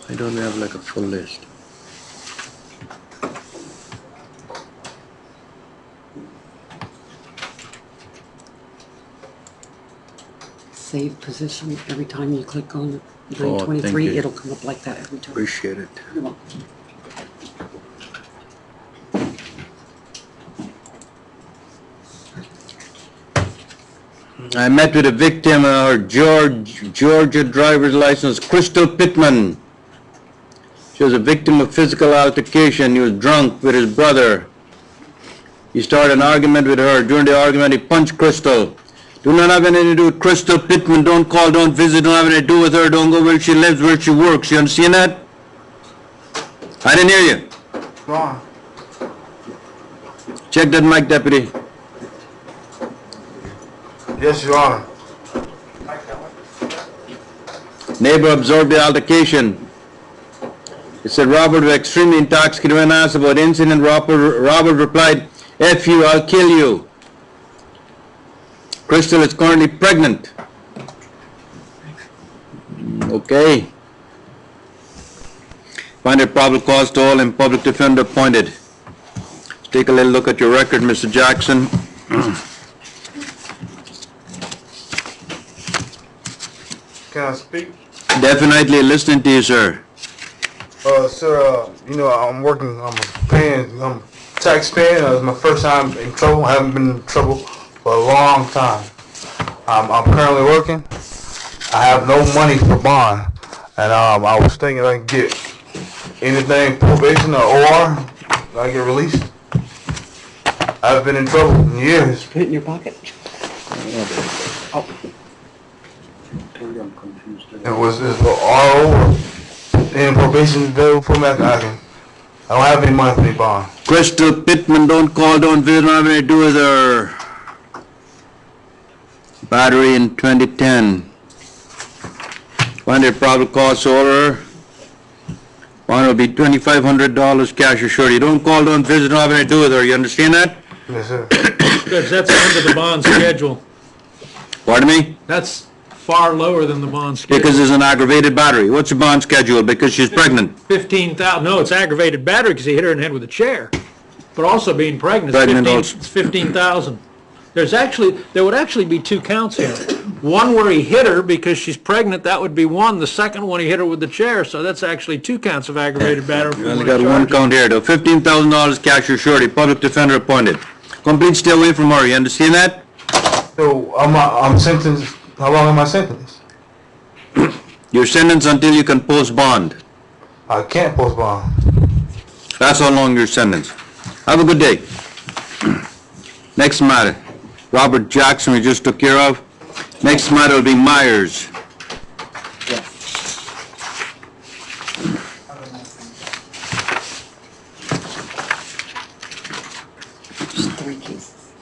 I don't have like a full list. Save position every time you click on it. Oh, thank 23, you. it'll come up like that every time. Appreciate it. You're welcome. I met with a victim, her Georgia driver's license, Crystal Pittman. She was a victim of physical altercation. He was drunk with his brother. He started an argument with her. During the argument, he punched Crystal. Do not have anything to do with Crystal Pittman. Don't call, don't visit, don't have anything to do with her. Don't go where she lives, where she works. You understand that? I didn't hear you. Go on. Check that mic, deputy. Yes, Your Honor. Neighbor observed the altercation. It said Robert was extremely intoxicated when asked about the incident. Robert replied, F you, I'll kill you. Crystal is currently pregnant. Okay. Find a probable cause to all and public defender appointed. Let's take a little look at your record, Mr. Jackson. Can I speak? Definitely listening to you, sir. Sir, you know, I'm tax paying. It's my first time in trouble. I haven't been in trouble for a long time. I'm currently working. I have no money for bond. And I was thinking I can get anything, probation or OR, I get released. I've been in trouble in years. Put it in your pocket. Oh. And was this RO and probation available for me? I don't have any money for any bond. Crystal Pittman, don't call, don't visit, don't have anything to do with her. Battery in 2010. Find a probable cause order. Bond will be $2,500 cash assured. You don't call, don't visit, don't have anything to do with her. You understand that? Yes, sir. Good, that's under the bond schedule. Pardon me? That's far lower than the bond schedule. Because it's an aggravated battery. What's the bond schedule? Because she's pregnant. 15,000. No, it's aggravated battery because he hit her in the head with a chair. But also being pregnant, it's 15,000. There would actually be two counts here. One where he hit her because she's pregnant, that would be one. The second one, he hit her with the chair, so that's actually two counts of aggravated battery. You only got one count here, though. $15,000 cash assured. Public defender appointed. Complete stay away from her. You understand that? So I'm sentenced. How long am I sentenced? You're sentenced until you can post bond. I can't post bond. That's how long you're sentenced. Have a good day. Next matter. Robert Jackson, we just took care of. Next matter will be Myers. Just 3 cases.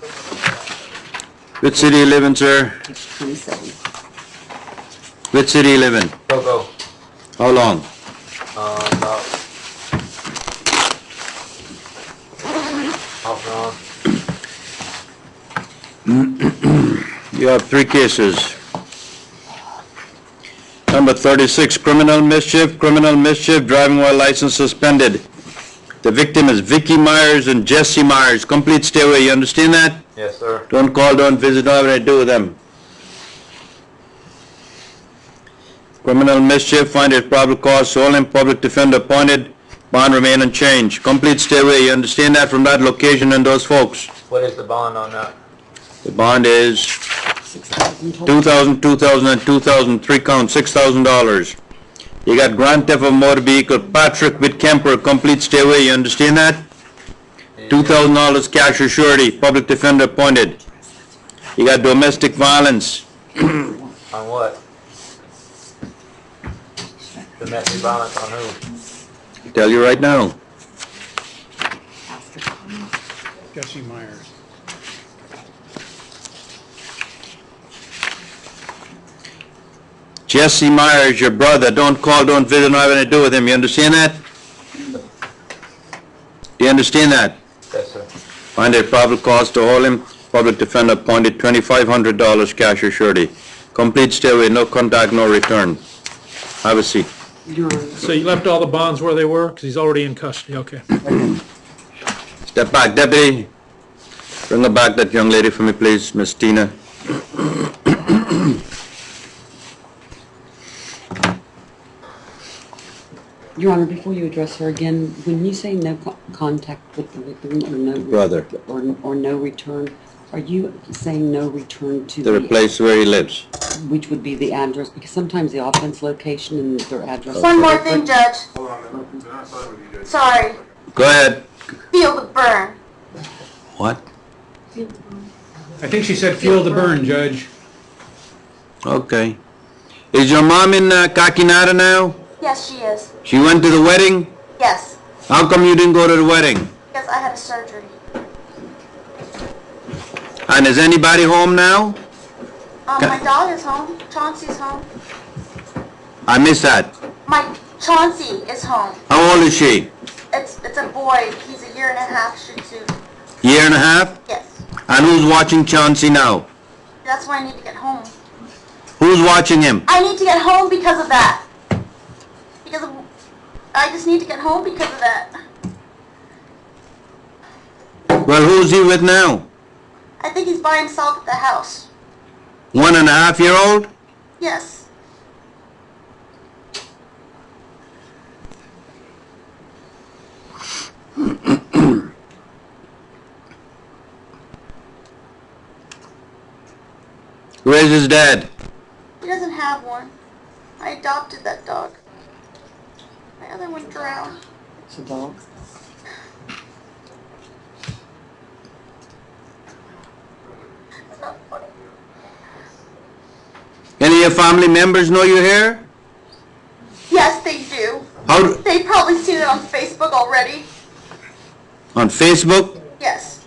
Which city you live in, sir? It's 27. Which city you live in? Go. How long? About half an hour. You You have 3 cases. Number 36, criminal mischief, driving while license suspended. The victim is Vicky Myers and Jesse Myers. Complete stay away, you understand that? Yes, sir. Don't call, don't visit, don't have anything to do with them. Criminal mischief, find it probable cause, hold him, public defender appointed, bond remain unchanged. Complete stay away, you understand that from that location and those folks? What is the bond on that? The bond is $2,000, $2,000, and $2,000, 3 counts, $6,000. You got grand theft of motor vehicle, Patrick Whitkemper, complete stay away, you understand that? $2,000 cash or surety, public defender appointed. You got domestic violence. On what? Domestic violence on who? I'll tell you right now. Jesse Myers. Jesse Myers, your brother, don't call, don't visit, don't have anything to do with him, you understand that? Do you understand that? Yes, sir. Find a probable cause to hold him, public defender appointed, $2,500 cash or surety. Complete stay away, no contact, no return. Have a seat. So you left all the bonds where they were? Because he's already in custody, okay. Step back, deputy. Bring her back, that young lady for me, please, Miss Tina. Your Honor, before you address her again, when you say no contact with the victim or no Brother. or no return, are you saying no return to To the place where he lives. which would be the address? Because sometimes the offense location and their address. One more thing, Judge. Sorry. Go ahead. Feel the burn. What? I think she said feel the burn, Judge. Okay. Is your mom in Kakinada now? Yes, she is. She went to the wedding? Yes, How come you didn't go to the wedding? because I had a surgery. And is anybody home now? My daughter's home. Chauncey's home. I missed that. My Chauncey is home. How old is she? It's a boy. He's a 1.5 Shih Tzu. Year and a half? Yes. And who's watching Chauncey now? That's why I need to get home. Who's watching him? I need to get home because of that. I just need to get home because of that. Well, who's he with now? I think he's by himself at the house. 1.5-year-old? Yes. Where's his dad? He doesn't have one. I adopted that dog. My other one drowned. It's a dog. It's not funny. Any of your family members know you're here? Yes, they do. How? They've probably seen it on Facebook already. On Facebook? Yes.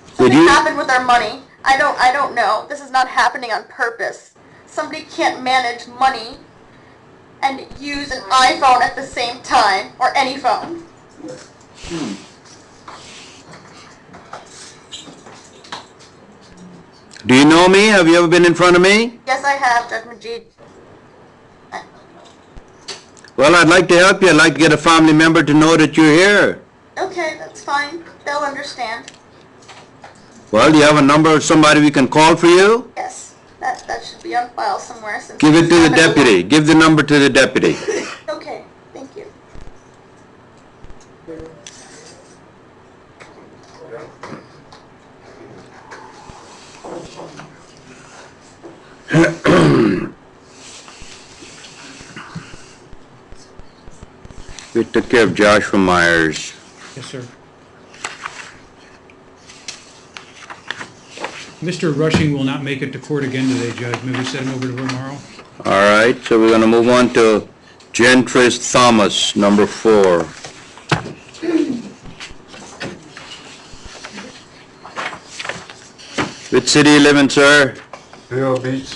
Did Something you? happened with our money. I don't know. This is not happening on purpose. Somebody can't manage money and use an iPhone at the same time, or any phone. Do you know me? Have you ever been in front of me? Yes, I have, Judge Majeed. Well, I'd like to help you. I'd like to get a family member to know that you're here. Okay, that's fine. They'll understand. Well, do you have a number of somebody we can call for you? Yes, that should be on file somewhere. Since Give it it's to the happened. deputy. Give the number to the deputy. Okay, thank you. We took care of Joshua Myers. Yes, sir. Mr. Rushing will not make it to court again today, Judge. Maybe send him over to tomorrow. All right, so we're going to move on to Gentris Thomas, number 4. Which city you live in, sir? Vero Beach.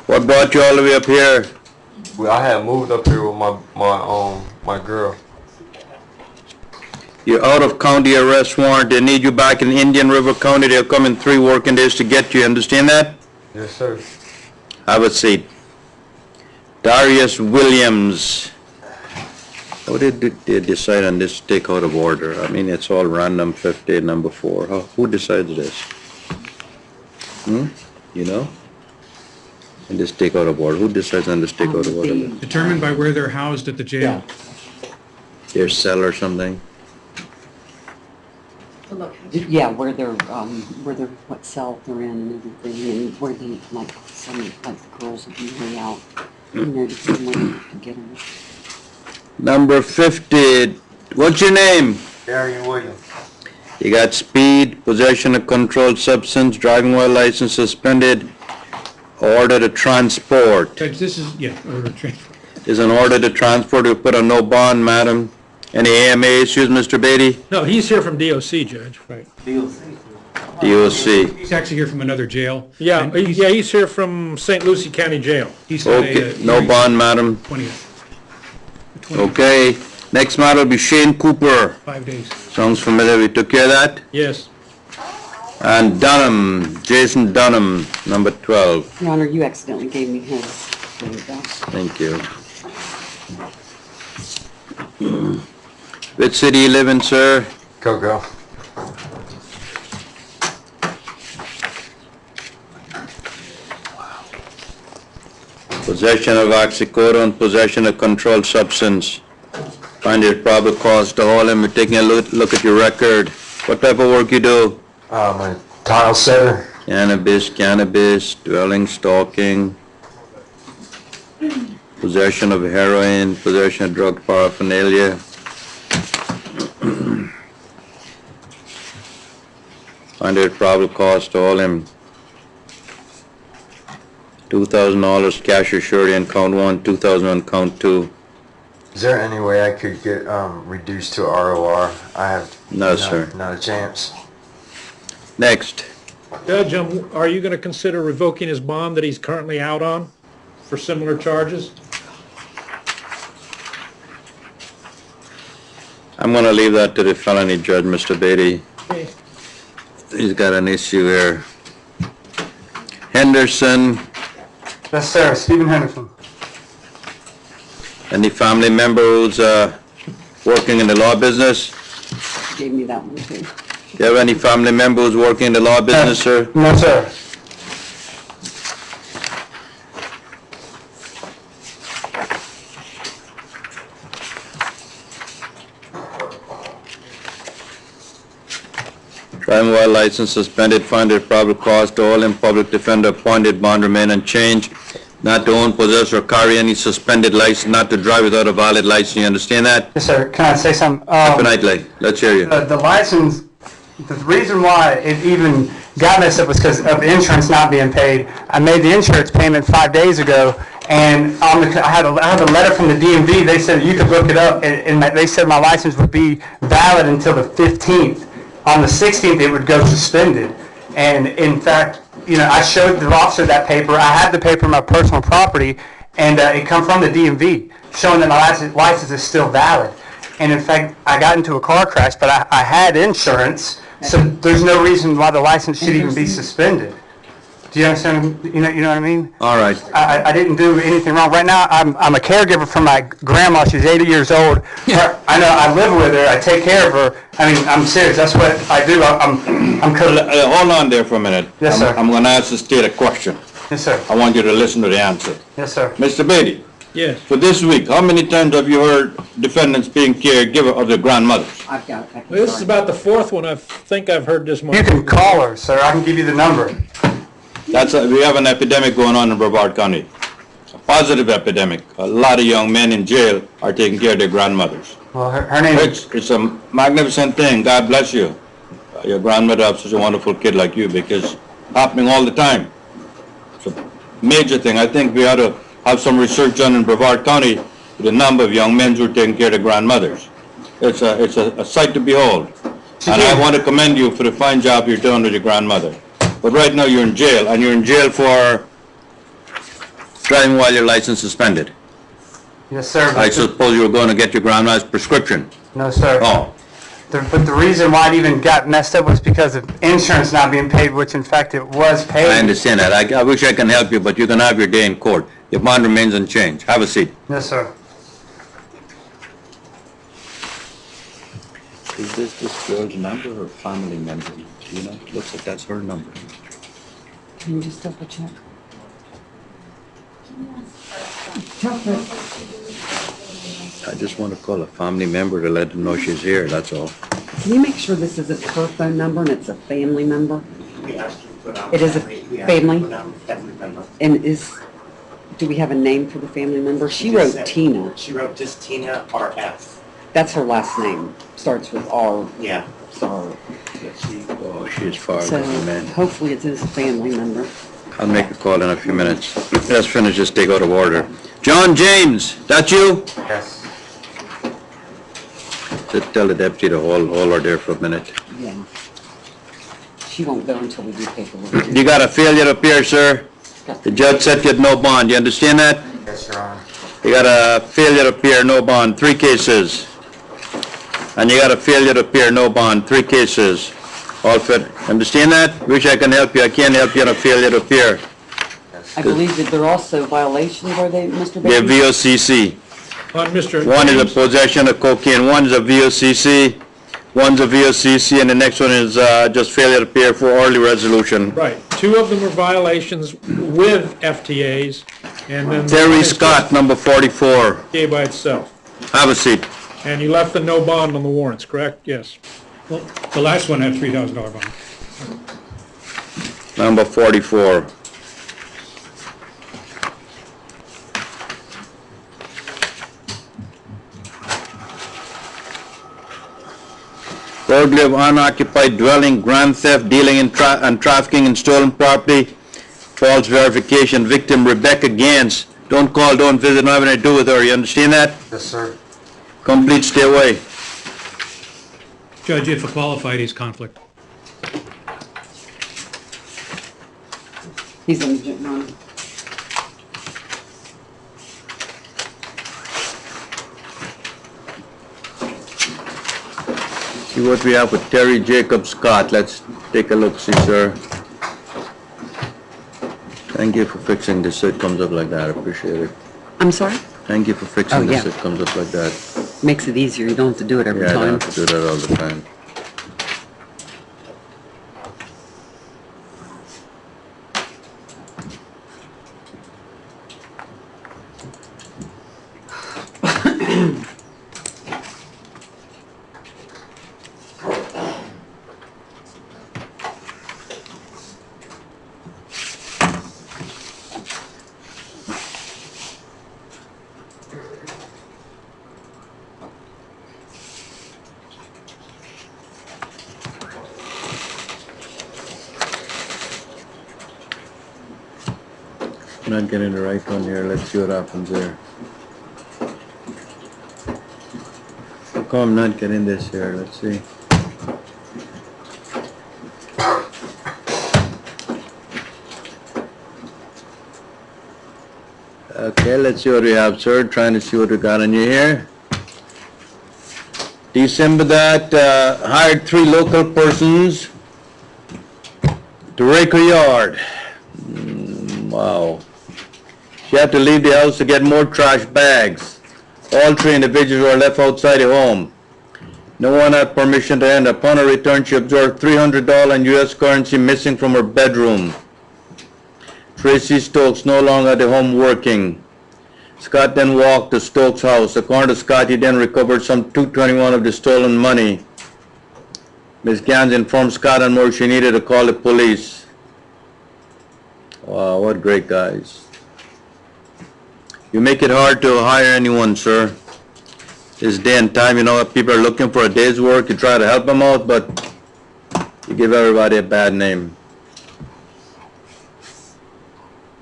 What brought you all the way up here? Well, I had moved up here with my girl. You're out of county arrest warrant. They need you back in Indian River County. They'll come in 3 working days to get you. Understand that? Yes, sir. Have a seat. Darius Williams. What did they decide on this take out of order? I mean, it's all random, 50, number 4. Who decides this? You know? And this take out of order. Who decides on this take out of order? Determined by where they're housed at the jail. Their cell or something? Yeah, where they're, what cell they're in and everything, and where they, like, some, like, the girls will be way out, you know, depending where they can get them. Number 50. What's your name? Darian Williams. You got speed, possession of controlled substance, driving while license suspended, order to transport. Judge, this is, yeah, order to transport. Is an order to transport to put on no bond, madam. Any AMA issues, Mr. Beatty? No, he's here from DOC, Judge. Right. DOC. He's actually here from another jail. Yeah, And he's here from St. Lucie County Jail. He's got Okay, a, no bond, madam. 20th. Okay, next matter will be Shane Cooper. 5 days. Sounds familiar, we took care of that? Yes. And Dunham, Jason Dunham, number 12. Your Honor, you accidentally gave me his. There you go. Thank you. Which city you live in, sir? Cocoa. Possession of oxycodone, possession of controlled substance. Find it probable cause to hold him. We're taking a look at your record. What type of work you do? I'm a tile setter. Cannabis, dwelling, stalking, possession of heroin, possession of drug paraphernalia. Find it probable cause to hold him. $2,000 cash or surety on count 1, $2,000 on count 2. Is there any way I could get reduced to ROR? I have No, sir. Not a chance. Next. Judge, are you going to consider revoking his bond that he's currently out on for similar charges? I'm going to leave that to the felony judge, Mr. Beatty. Okay. He's got an issue here. Henderson. Yes, sir. Stephen Henderson. Any family member who's working in the law business? Gave me that one too. Do you have any family member who's working in the law business, sir? No, sir. Driving while license suspended, find it probable cause to hold him, public defender appointed, bond remain unchanged, not to own, possess, or carry any suspended license, not to drive without a valid license. You understand that? Yes, sir. Can I say something? Good night, Lay. Let's hear you. The license, the reason why it even got messed up was because of the insurance not being paid. I made the insurance payment 5 days ago, and I have a letter from the DMV. They said you could look it up, and they said my license would be valid until the 15th. On the 16th, it would go suspended. And in fact, you know, I showed the officer that paper. I had the paper in my personal property, and it come from the DMV, showing that my license is still valid. And in fact, I got into a car crash, but I had insurance, so there's no reason why the license should even be suspended. Do you understand? You know what I mean? All right. I didn't do anything wrong. Right now, I'm a caregiver for my grandma. She's 80 years old. I know I live with her. I take care of her. I mean, I'm serious. That's what I do. I'm Hold on there for a minute. Yes, sir. I'm going to ask the state a question. Yes, sir. I want you to listen to the answer. Yes, sir. Mr. Beatty. Yes. For this week, how many times have you heard defendants being caregiver of their grandmothers? I've got it. Well, this is about the fourth one I think I've heard this morning. You can call her, sir. I can give you the number. We have an epidemic going on in Brevard County. A positive epidemic. A lot of young men in jail are taking care of their grandmothers. Well, her name is... It's a magnificent thing. God bless you. Your grandmother has such a wonderful kid like you, because happening all the time. It's a major thing. I think we ought to have some research done in Brevard County with the number of young men who are taking care of their grandmothers. It's a sight to behold. And I want to commend you for the fine job you're doing with your grandmother. But right now you're in jail, and you're in jail for driving while your license is suspended. Yes, sir. I suppose you were going to get your grandma's prescription. No, sir. Oh. But the reason why it even got messed up was because of insurance not being paid, which in fact it was paid. I understand that. I wish I can help you, but you can have your day in court. Your bond remains unchanged. Have a seat. Yes, sir. Is this girl's number or family member? You know, it looks like that's her number. Can you just double check? I just want to call a family member to let them know she's here, that's all. Can you make sure this isn't her phone number and it's a family member? It is a family? And do we have a name for the family member? She wrote Tina. She wrote just Tina RF. That's her last name. Starts with R. Yeah. Sorry. Oh, she's far So gone, man. hopefully it is a family member. I'll make a call in a few minutes. Let's finish this, take out of order. John James, that you? Yes. Just tell the deputy to hold her there for a minute. Yeah. She won't go until we do paperwork. You got a failure to appear, sir. The judge said you had no bond. You understand that? Yes, Your Honor. You got a failure to appear, no bond, 3 cases. And you got a failure to appear, no bond, 3 cases. All fit. Understand that? Wish I can help you. I can't help you on a failure to appear. I believe that there are also violations, are they, Mr. They're Bailey? VOCC. On Mr. One is a James. possession of cocaine, one is a VOCC, one's a VOCC, and the next one is just failure to appear for early resolution. Right. 2 of them are violations with FTAs, and then... Terry Scott, number 44. FTA by itself. Have a seat. And you left the no bond on the warrants, correct? Yes. Well, the last one had $3,000 bond. Number 44. Burglary of unoccupied dwelling, grand theft, dealing in and trafficking in stolen property, false verification, victim Rebecca Gans. Don't call, don't visit, don't have anything to do with her. You understand that? Yes, sir. Complete, stay away. Judge, if a qualified, he's conflict. He's in the gym run. See what we have with Terry Jacob Scott. Let's take a look, see, sir. Thank you for fixing this so it comes up like that. I appreciate it. I'm sorry? Thank you for fixing this yeah. so it comes up like that. Makes it easier. You don't have to do it every Yeah, I time. don't have to do that all the time. Not getting the right one here. Let's see what happens there. How come I'm not getting this here? Let's see. Okay, let's see what we have, sir. Trying to see what we got on you here. December that, hired 3 local persons to rake her yard. Wow. She had to leave the house to get more trash bags. All 3 individuals were left outside the home. No one had permission to enter. Upon her return, she observed $300 in U.S. currency missing from her bedroom. Tracy Stokes no longer at the home working. Scott then walked to Stokes' house. According to Scott, he then recovered some $221 of the stolen money. Ms. Gans informed Scott and more she needed to call the police. Wow, what great guys. You make it hard to hire anyone, sir. This day and time, you know, people are looking for a day's work. You try to help them out, but you give everybody a bad name.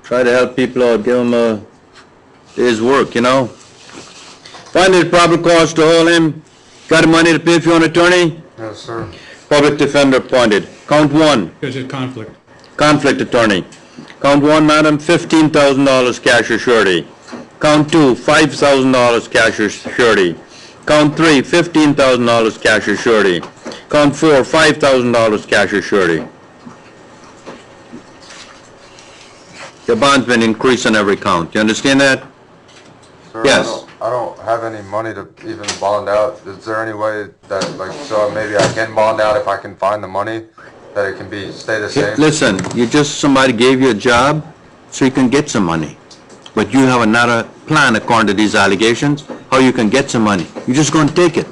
Try to help people out, give them a day's work, you know. Find the proper cause to hold him. Got the money to pay for an attorney? Yes, sir. Public defender appointed. Count 1. Because it's conflict. Conflict attorney. Count 1, madam, $15,000 cash or surety. Count 2, $5,000 cash or surety. Count 3, $15,000 cash or surety. Count 4, $5,000 cash or surety. The bond's been increased on every count. You understand that? Sir, Yes. I don't have any money to even bond out. Is there any way that, like, so maybe I can bond out if I can find the money, that it can stay the same? Listen, somebody gave you a job so you can get some money. But you have another plan according to these allegations, how you can get some money. You're just going to take it.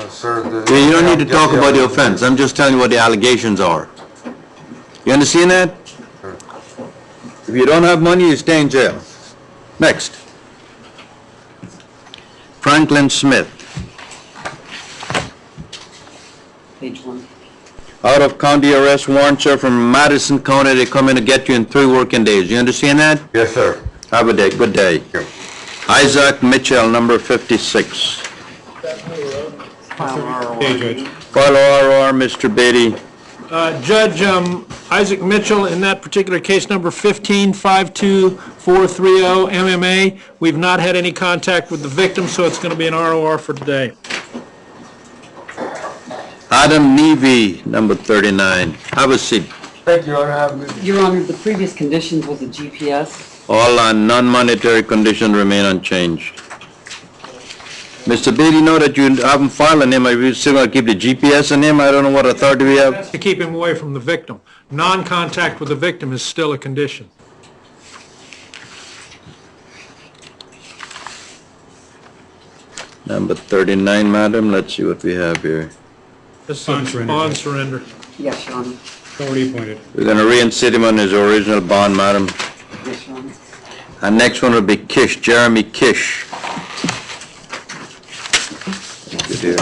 Sir, You don't need to talk about the offense. I'm just telling you what the allegations are. You understand that? If you don't have money, you stay in jail. Next. Franklin Smith. Page 1. Out of county arrest warrant, sir, from Madison County. They come in to get you in 3 working days. You understand that? Yes, sir. Have a day. Good day. Isaac Mitchell, number 56. Okay, Judge. File ROR, Mr. Beatty. Judge, Isaac Mitchell, in that particular case, number 1552430 MMA, we've not had any contact with the victim, so it's going to be an ROR for today. Adam Nevey, number 39. Have a seat. Thank you, Your Honor. Your Honor, the previous conditions was a GPS. All non-monetary conditions remain unchanged. Mr. Beatty, know that you haven't filed on him. Are you still going to keep the GPS on him? I don't know what authority we have. To keep him away from the victim. Non-contact with the victim is still a condition. Number 39, madam. Let's see what we have here. This is Bond surrender. bond surrender. Yes, Your Honor. Already appointed. We're going to reinstate him on his original bond, madam. Yes, Your Honor. And next one will be Kish, Jeremy Kish. Thank you, dear.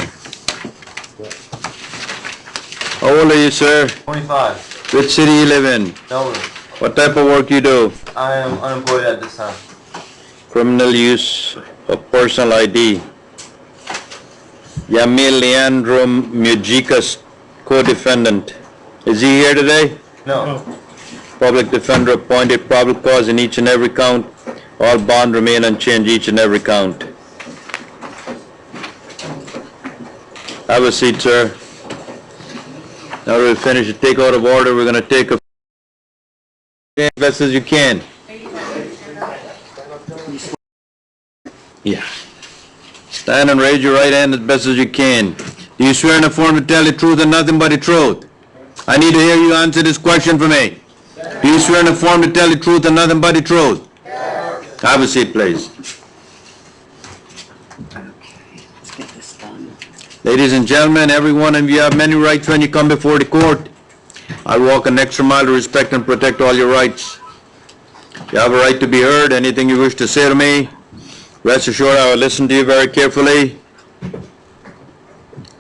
How old are you, sir? 25. Which city you live in? Melbourne. What type of work you do? I am unemployed at this time. Criminal use of personal ID. Yamil Leandro Mujica's co-defendant. Is he here today? No. Public defender appointed, probable cause in each and every count. All bond remain unchanged, each and every count. Have a seat, sir. Now that we finish the take out of order, we're going to take a as best as you can. Yeah. Stand and raise your right hand as best as you can. Do you swear in the form to tell the truth and nothing but the truth? I need to hear you answer this question for me. Do you swear in the form to tell the truth and nothing but the truth? Yes. Have a seat, please. Let's get this done. Ladies and gentlemen, every one of you have many rights when you come before the court. I'll walk an extra mile to respect and protect all your rights. You have a right to be heard. Anything you wish to say to me, rest assured I will listen to you very carefully.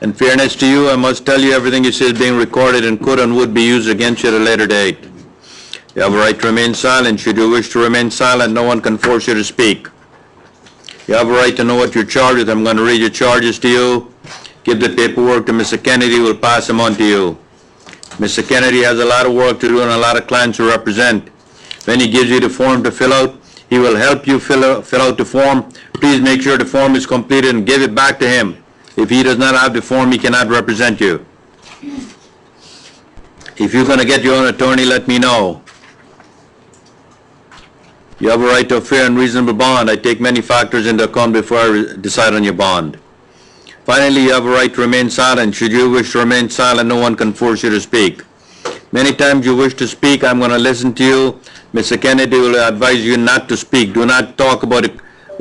In fairness to you, I must tell you everything you say is being recorded and could and would be used against you at a later date. You have a right to remain silent. Should you wish to remain silent, no one can force you to speak. You have a right to know what you're charged with. I'm going to read your charges to you. Give the paperwork to Mr. Kennedy, who will pass them on to you. Mr. Kennedy has a lot of work to do and a lot of clients to represent. When he gives you the form to fill out, he will help you fill out the form. Please make sure the form is completed and give it back to him. If he does not have the form, he cannot represent you. If you're going to get your own attorney, let me know. You have a right to a fair and reasonable bond. I take many factors into account before I decide on your bond. Finally, you have a right to remain silent. Should you wish to remain silent, no one can force you to speak. Many times you wish to speak, I'm going to listen to you. Mr. Kennedy will advise you not to speak. Do not talk about the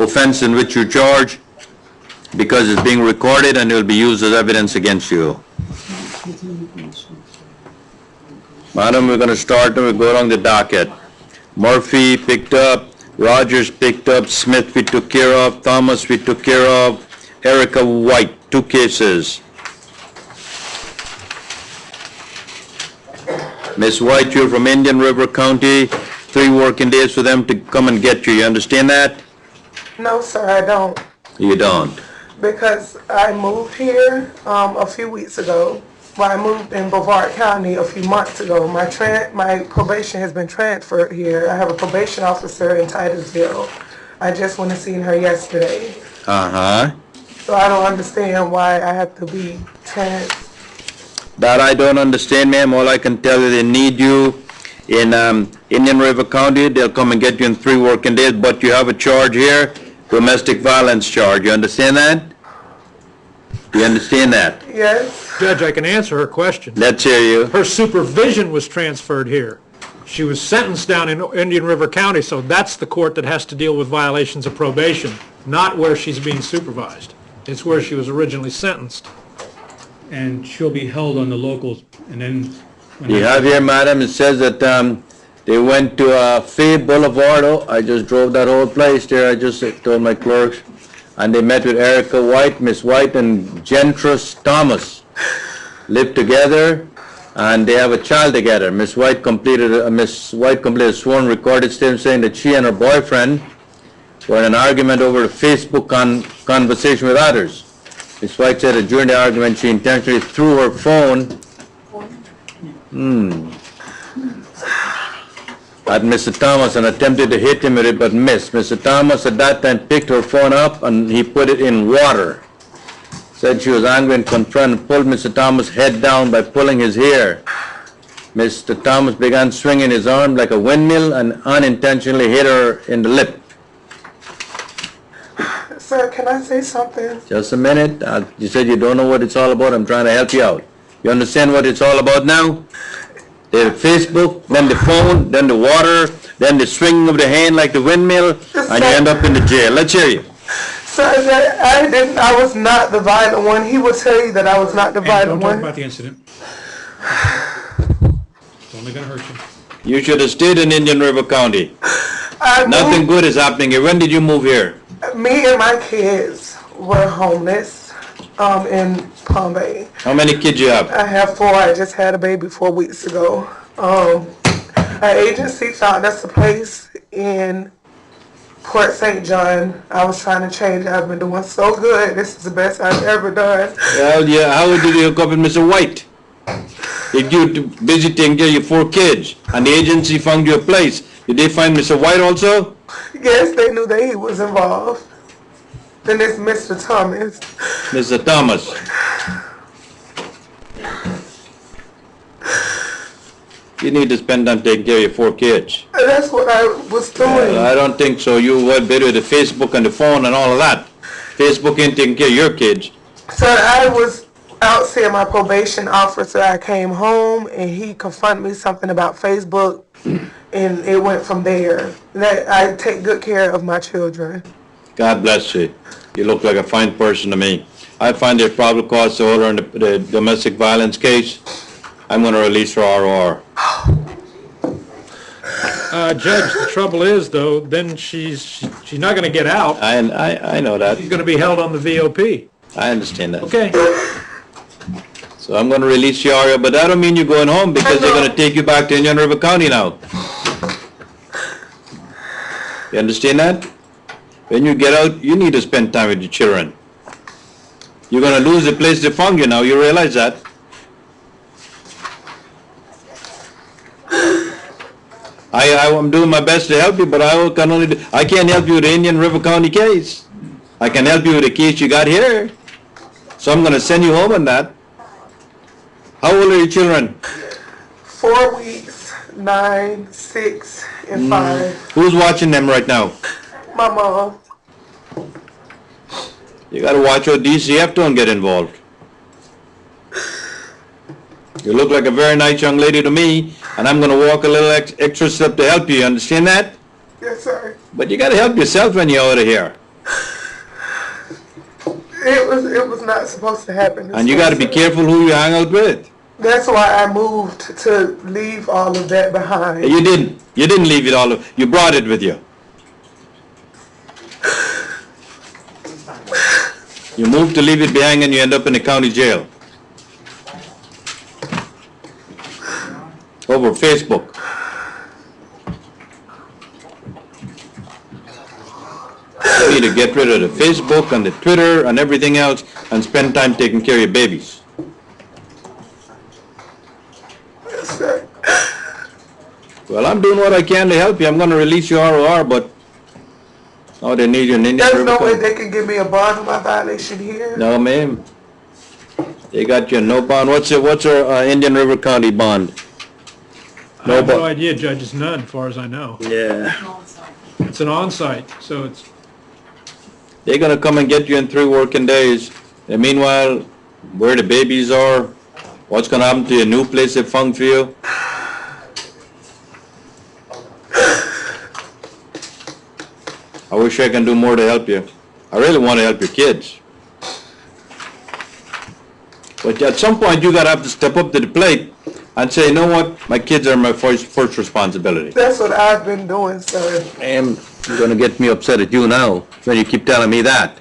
offense in which you're charged, because it's being recorded and it will be used as evidence against you. Madam, we're going to start and we'll go along the docket. Murphy picked up, Rogers picked up, Smith we took care of, Thomas we took care of, Erica White, 2 cases. Miss White, you're from Indian River County, 3 working days for them to come and get you. You understand that? No, sir, I don't. You don't? Because I moved here a few weeks ago. Well, I moved in Brevard County a few months ago. My probation has been transferred here. I have a probation officer in Titusville. I just went to see her yesterday. Uh-huh. So I don't understand why I have to be trans. That I don't understand, ma'am. All I can tell you, they need you in Indian River County. They'll come and get you in 3 working days, but you have a charge here, domestic violence charge. You understand that? Do you understand that? Yes. Judge, I can answer her question. Let's hear you. Her supervision was transferred here. She was sentenced down in Indian River County, so that's the court that has to deal with violations of probation, not where she's being supervised. It's where she was originally sentenced. And she'll be held on the locals, and then... You have here, madam, it says that they went to Fay Boulevard. Oh, I just drove that whole place there. I just told my clerks. And they met with Erica White, Miss White, and Gentris Thomas. Lived together, and they have a child together. Miss White completed a sworn recorded statement saying that she and her boyfriend were in an argument over a Facebook conversation with others. Miss White said that during the argument she intentionally threw her phone at Mr. Thomas and attempted to hit him with it but missed. Mr. Thomas at that time picked her phone up and he put it in water. Said she was angry and confronted and pulled Mr. Thomas' head down by pulling his hair. Mr. Thomas began swinging his arm like a windmill and unintentionally hit her in the lip. Sir, can I say something? Just a minute. You said you don't know what it's all about. I'm trying to help you out. You understand what it's all about now? The Facebook, then the phone, then the water, then the swinging of the hand like the windmill, and you end up in the jail. Let's hear you. Sir, I was not the violent one. He will tell you that I was not the violent one. Don't talk about the incident. It's only going to hurt you. You should have stayed in Indian River County. Nothing good is happening here. When did you move here? Me and my kids were homeless in Palm Bay. How many kids you have? I have 4. I just had a baby 4 weeks ago. Our agency found us a place in Port St. John. I was trying to change. I've been doing so good. This is the best I've ever done. Well, yeah. How did you hook up with Mr. White? If you busy taking care of your 4 kids, and the agency found you a place, did they find Mr. White also? Yes, they knew that he was involved. Then it's Mr. Thomas. Mr. Thomas. You need to spend time taking care of your 4 kids. That's what I was doing. I don't think so. You were better with the Facebook and the phone and all of that. Facebook ain't taking care of your kids. So I was out seeing my probation officer. I came home and he confronted me something about Facebook, and it went from there. That I take good care of my children. God bless you. You look like a fine person to me. I find there's probable cause to order in the domestic violence case. I'm going to release her ROR. Judge, the trouble is, though, then she's not going to get out. I know that. She's going to be held on the VOP. I understand that. Okay. So I'm going to release you, ROR, but that don't mean you're going home because they're going to take you back to Indian River County now. You understand that? When you get out, you need to spend time with your children. You're going to lose the place they found you now. You realize that? I'm doing my best to help you, but I can't help you with the Indian River County case. I can help you with the case you got here. So I'm going to send you home on that. How old are your children? 4 weeks, 9, 6, and 5. Who's watching them right now? My mom. You got to watch your DCF don't get involved. You look like a very nice young lady to me, and I'm going to walk a little extra step to help you. You understand that? Yes, sir. But you got to help yourself when you're out of here. It was not supposed to happen. And you got to be careful who you hang out with. That's why I moved to leave all of that behind. You didn't. You didn't leave it all. You brought it with you. You moved to leave it behind and you end up in the county jail. Over Facebook. You need to get rid of the Facebook and the Twitter and everything else and spend time taking care of your babies. Yes, sir. Well, I'm doing what I can to help you. I'm going to release your ROR, but all Oh, they need you in Indian There's River no way County? they can give me a bond on my violation here. No, ma'am. They got you no bond. What's our Indian River County bond? I have no idea, Judge. It's none, as far as I know. Yeah. It's an on-site, so it's, They're gonna come and get you in 3 working days. And meanwhile, where the babies are, what's gonna happen to your new place they found for you? I wish I can do more to help you. I really want to help your kids. But at some point, you gotta have to step up to the plate and say, you know what, my kids are my first responsibility. That's what I've been doing, sir. And you're gonna get me upset at you now, when you keep telling me that.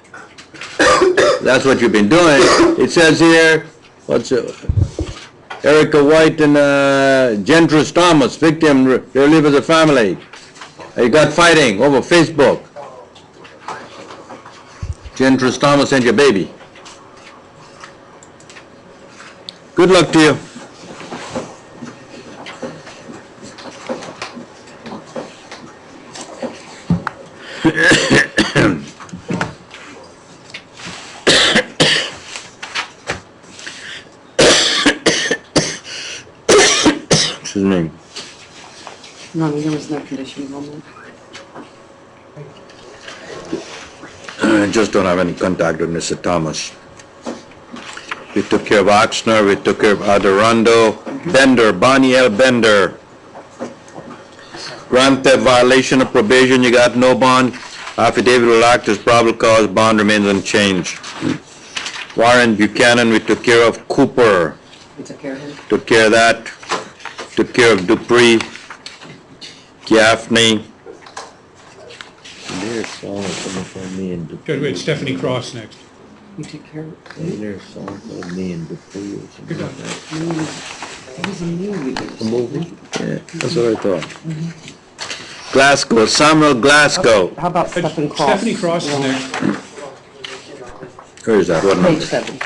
That's what you've been doing. It says here, Erica White and Gentris Thomas, victim, they live as a family. They got fighting over Facebook. Gentris Thomas and your baby. Good luck to you. Excuse me. No, there was no conditions on that. I just don't have any contact with Mr. Thomas. We took care of Oxner, we took care of Adorando, Bender, Bonnie L. Bender. Grand theft violation of probation, you got no bond. Affidavit will act as probable cause, bond remains unchanged. Warren Buchanan, we took care of. Cooper, You took care of him? took care of that. Took care of Dupree, Gaffney. There's someone coming from me and Judge, wait, Stephanie Cross next. You took care of there's someone from me and Dupree or something like that. It was a movie. A movie? Yeah, that's what I thought. Glasgow, Samuel Glasgow. How about Stephanie Cross? Stephanie Cross is next. Where is that? What number? Page 7.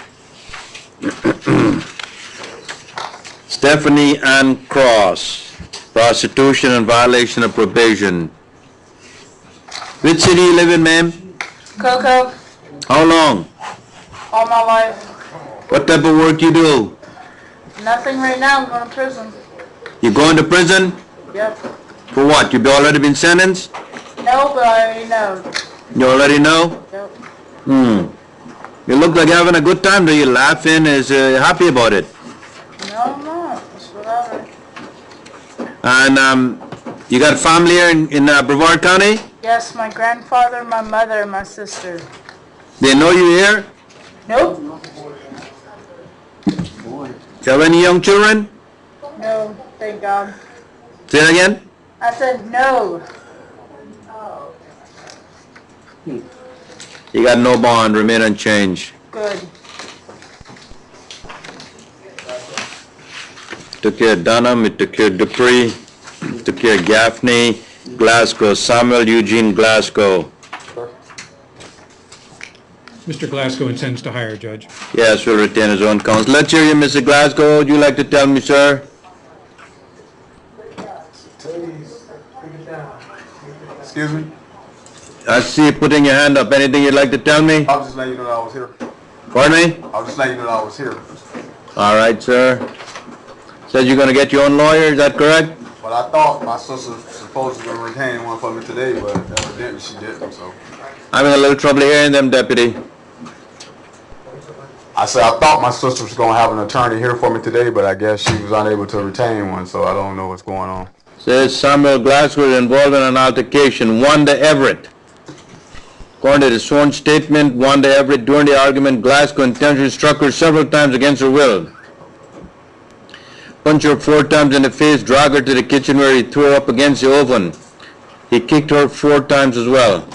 Stephanie Ann Cross, prostitution and violation of probation. Which city you live in, ma'am? Coco, How long? all my life. What type of work you do? Nothing right now, I'm going to prison. You going to prison? Yep. For what? You already been sentenced? No, but I already know. You already know? Yep. You look like you're having a good time. Are you laughing? Is happy about it? No, I'm not. It's whatever. And you got family here in Brevard County? Yes, my grandfather, my mother, and my sister. They know you here? Nope. Do you have any young children? No, thank God. Say it again? I said no. You got no bond, remain unchanged. Good. Took care of Dunham, we took care of Dupree, took care of Gaffney, Glasgow, Samuel Eugene Glasgow. Mr. Glasgow intends to hire a judge. Yes, will retain his own counsel. Let's hear you, Mr. Glasgow. What would you like to tell me, sir? Excuse me? I see you putting your hand up. Anything you'd like to tell me? I was just letting you know that I was here. Pardon me? I was just letting you know that I was here. All right, sir. Says you're going to get your own lawyer, is that correct? Well, I thought my sister was supposed to retain one for me today, but evidently she didn't, so. I'm having a little trouble hearing them, Deputy. I said I thought my sister was going to have an attorney here for me today, but I guess she was unable to retain one, so I don't know what's going on. Says Samuel Glasgow was involved in an altercation. Wanda Everett. According to the sworn statement, Wanda Everett, during the argument, Glasgow intentionally struck her several times against her will. Punched her 4 times in the face, dragged her to the kitchen where he threw her up against the oven. He kicked her 4 times as well.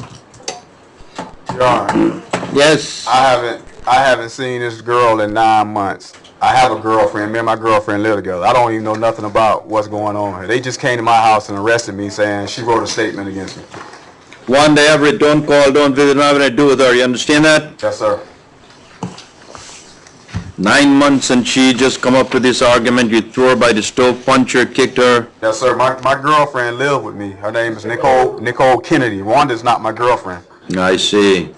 Your Honor. Yes. I haven't seen this girl in 9 months. I have a girlfriend. Me and my girlfriend live together. I don't even know nothing about what's going on here. They just came to my house and arrested me saying she wrote a statement against me. Wanda Everett, don't call, don't visit, don't have anything to do with her. You understand that? Yes, sir. 9 months and she just come up with this argument. You threw her by the stove, punched her, kicked her. Yes, sir. My girlfriend lived with me. Her name is Nicole Kennedy. Wanda's not my girlfriend. I see.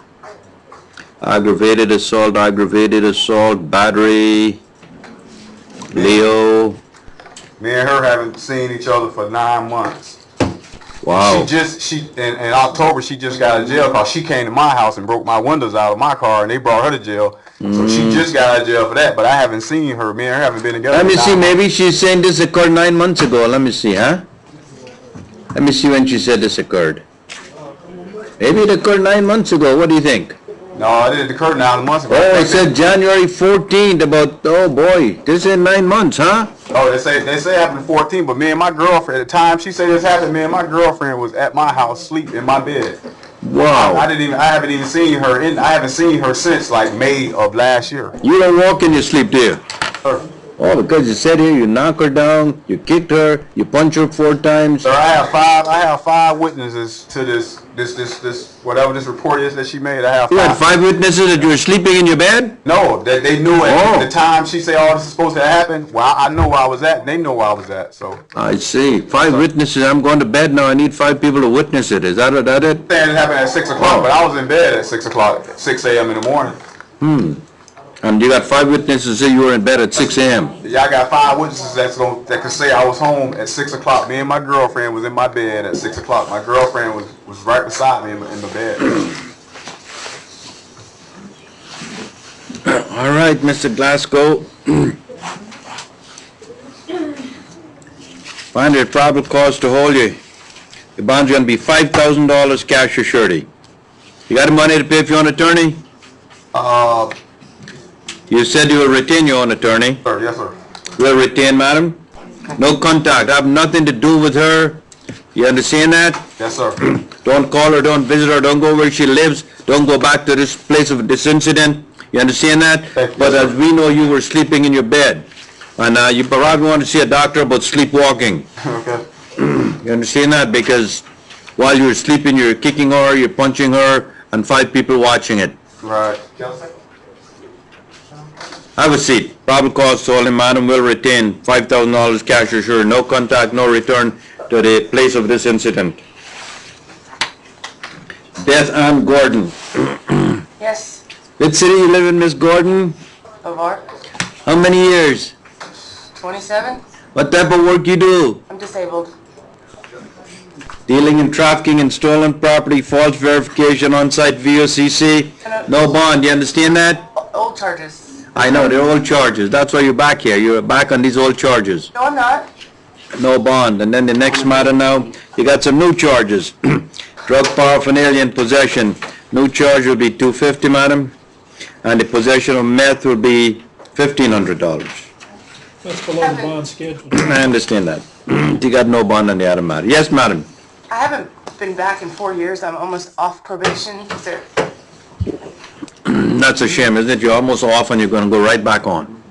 Aggravated assault, battery, Leo. Me and her haven't seen each other for 9 months. Wow. In October, she just got out of jail because she came to my house and broke my windows out of my car, and they brought her to jail. So she just got out of jail for that, but I haven't seen her. Me and her haven't been together. Let me see, maybe she's saying this occurred 9 months ago. Let me see, huh? Let me see when she said this occurred. Maybe it occurred 9 months ago. What do you think? No, it didn't occur 9 months ago. Oh, it said January 14th about, oh boy, this is 9 months, huh? Oh, they say it happened 14, but me and my girlfriend, at the time she said this happened, me and my girlfriend was at my house, asleep in my bed. Wow. I haven't even seen her I haven't seen her since like May of last year. You don't walk in your sleep, do you? Sir. Oh, because you said here, you knock her down, you kicked her, you punch her 4 times. Sir, I have five witnesses to this whatever this report is that she made. I have You had 5 witnesses that you were sleeping in your bed? No, that they knew at the time she said all this is supposed to happen. Well, I know where I was at, and they know where I was at. So I see. 5 witnesses. I'm going to bed now. I need 5 people to witness it. Is that it? saying it happened at 6 o'clock, but I was in bed at 6 o'clock, 6 a.m. in the morning. And you got 5 witnesses say you were in bed at 6 a.m. Yeah, I got 5 witnesses that can say I was home at 6 o'clock. Me and my girlfriend was in my bed at 6 o'clock. My girlfriend was right beside me in the bed. All right, Mr. Glasgow. Find it probable cause to hold you. The bond's going to be $5,000 cash or surety. You got the money to pay for your own attorney? You said you will retain your own attorney. Sir, yes, sir. Will retain, madam. No contact. I have nothing to do with her. You understand that? Yes, sir. Don't call her, don't visit her, don't go where she lives, don't go back to this place of this incident. You understand that? But as we know, you were sleeping in your bed. And you probably want to see a doctor about sleepwalking. Okay. You understand that? Because while you're sleeping, you're kicking her, you're punching her, and 5 people watching it. Right. Have a seat. Probable cause to hold him, madam, will retain $5,000 cash or surety. No contact, no return to the place of this incident. Beth Ann Gordon. Yes, Which city you live in, Miss Gordon? Brevard, How many years? 27. What type of work you do? I'm disabled. Dealing in trafficking in stolen property, false verification, on-site VOCC, no bond. You understand that? Old charges. I know, they're old charges. That's why you're back here. You're back on these old charges. No, I'm not. No bond. And then the next matter now, you got some new charges. Drug paraphernalia and possession. New charge will be $250, madam. And the possession of meth will be $1,500. That's below the bond schedule. I understand that. You got no bond on the other matter. Yes, madam. I haven't been back in 4 years. I'm almost off probation. Is there... That's a shame, isn't it? You're almost off and you're going to go right back on.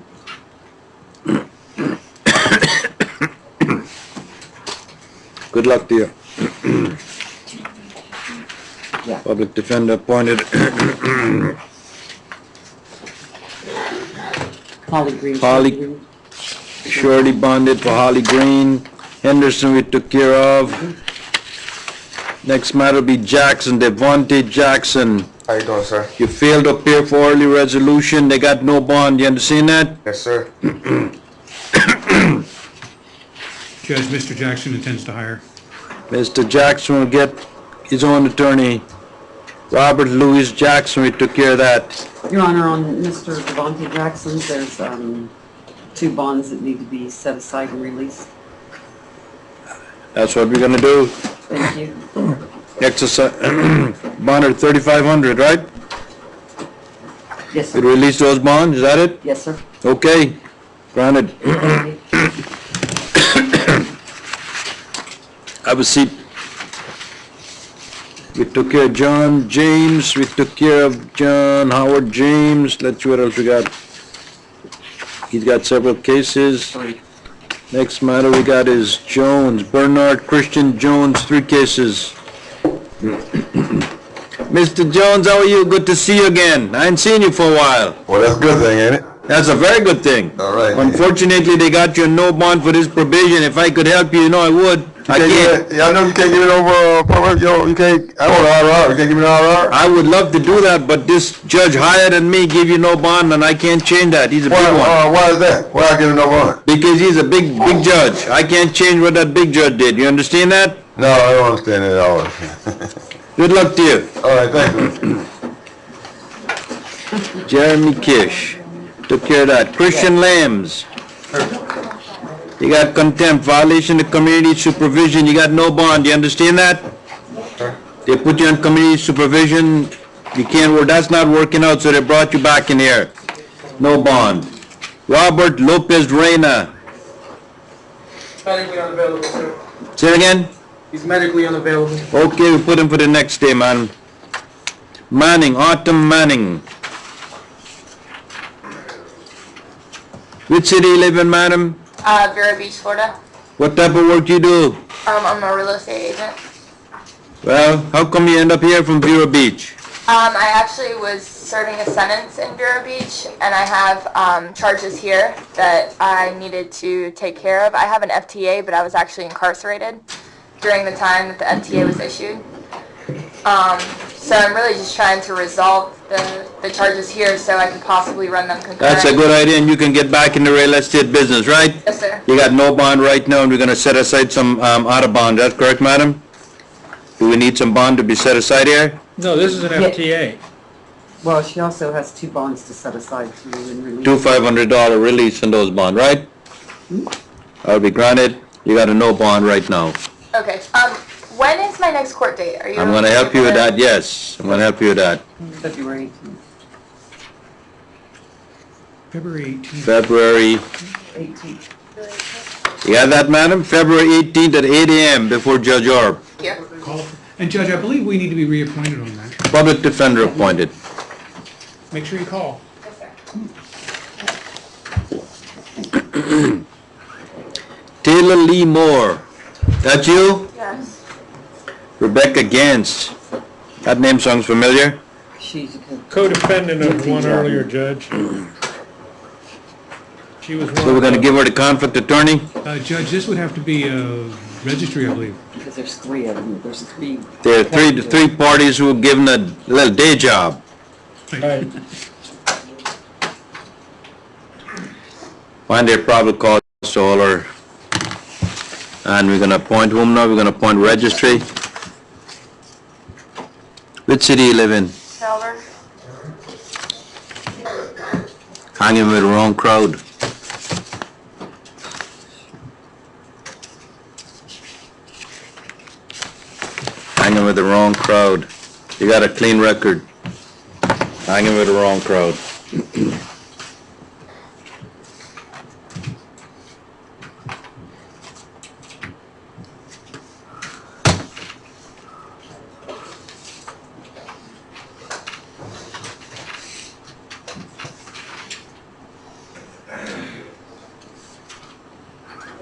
Good luck to you. Public defender appointed. Holly Green. Holly, surety bonded for Holly Green. Henderson we took care of. Next matter will be Jackson, Devontae Jackson. How you doing, sir? You failed to appear for early resolution. They got no bond. You understand that? Yes, sir. Judge, Mr. Jackson intends to hire. Mr. Jackson will get his own attorney. Robert Louis Jackson, we took care of that. Your Honor, on Mr. Devontae Jackson's, there's 2 bonds that need to be set aside and released. That's what we're gonna do. Thank you. Exercise, bond of $3,500, right? Yes, sir. You release those bonds, is that it? Yes, sir. Okay, granted. Have a seat. We took care of John James, we took care of John Howard James. Let's see what else we got. He's got several cases. Next matter we got is Jones, Bernard Christian Jones, 3 cases. Mr. Jones, how are you? Good to see you again. I ain't seen you for a while. Well, that's a good thing, ain't it? That's a very good thing. All right. Unfortunately, they got you no bond for this probation. If I could help you, you know I would. I can't. Yeah, I know you can't give it over, you can't, I want an RR, you can't give me an RR? I would love to do that, but this judge higher than me give you no bond, and I can't change that. He's a big one. Why is that? Why I give him no bond? Because he's a big judge. I can't change what that big judge did. You understand that? No, I don't understand it at all. Good luck to you. All right, thank you. Jeremy Kish took care of that. Christian Lambs. You got contempt, violation of community supervision. You got no bond. You understand that? They put you on community supervision. You can't work. That's not working out, so they brought you back in here. No bond. Robert Lopez Reyna. Medically unavailable, sir. Say it again? He's medically unavailable. Okay, we put him for the next day, man. Manning, Autumn Manning. Which city you live in, madam? Vero Beach, Florida. What type of work you do? I'm a real estate agent. Well, how come you end up here from Vero Beach? I actually was serving a sentence in Vero Beach, and I have charges here that I needed to take care of. I have an FTA, but I was actually incarcerated during the time that the FTA was issued. So I'm really just trying to resolve the charges here so I can possibly run them concurrent. That's a good idea, and you can get back in the real estate business, right? Yes, sir. You got no bond right now, and we're going to set aside some out of bond. That's correct, madam? Do we need some bond to be set aside here? No, this is an FTA. Well, she also has 2 bonds to set aside for you and release. $2 $500 release in those bond, right? That'll be granted. You got a no bond right now. Okay. When is my next court date? Are you? I'm going to help you with that, yes. I'm going to help you with that. February 18th. February 18th. February 18th. You got that, madam? February 18th at 8 a.m. before Judge Orb. Yeah. And Judge, I believe we need to be reappointed on that. Public defender appointed. Make sure you call. Taylor Lee Moore. That's you? Yes. Rebecca Gantz. That name sounds familiar. She's Co-defendant of one earlier judge. She was one. So we're going to give her the conflict attorney? Judge, this would have to be a registry, I believe. Because there's 3 of them. There's 3. There are three parties who were given a little day job. Right. Find their probable cause to all her. And we're going to appoint whom now? We're going to appoint registry. Which city you live in? Silver. Hanging with the wrong crowd. Hanging with the wrong crowd. You got a clean record. Hanging with the wrong crowd.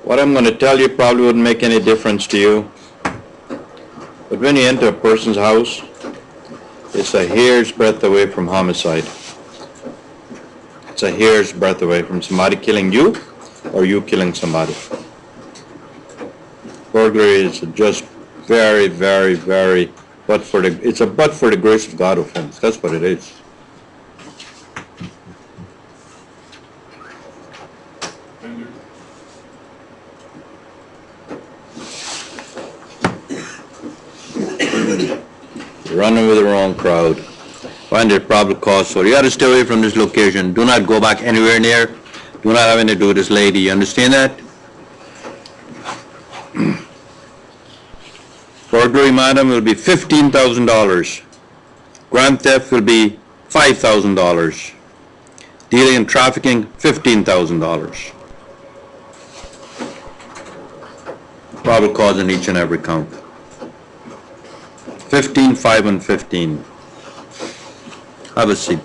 What I'm going to tell you probably wouldn't make any difference to you. But when you enter a person's house, it's a hair's breadth away from homicide. It's a hair's breadth away from somebody killing you or you killing somebody. Burglary is just very, very, very, it's a but for the grace of God offense. That's what it is. Running with the wrong crowd. Find their probable cause. So you got to stay away from this location. Do not go back anywhere near. Do not have anything to do with this lady. You understand that? Burglary, madam, will be $15,000. Grand theft will be $5,000. Dealing and trafficking, $15,000. Probable cause in each and every count. 15, 5, and 15. Have a seat.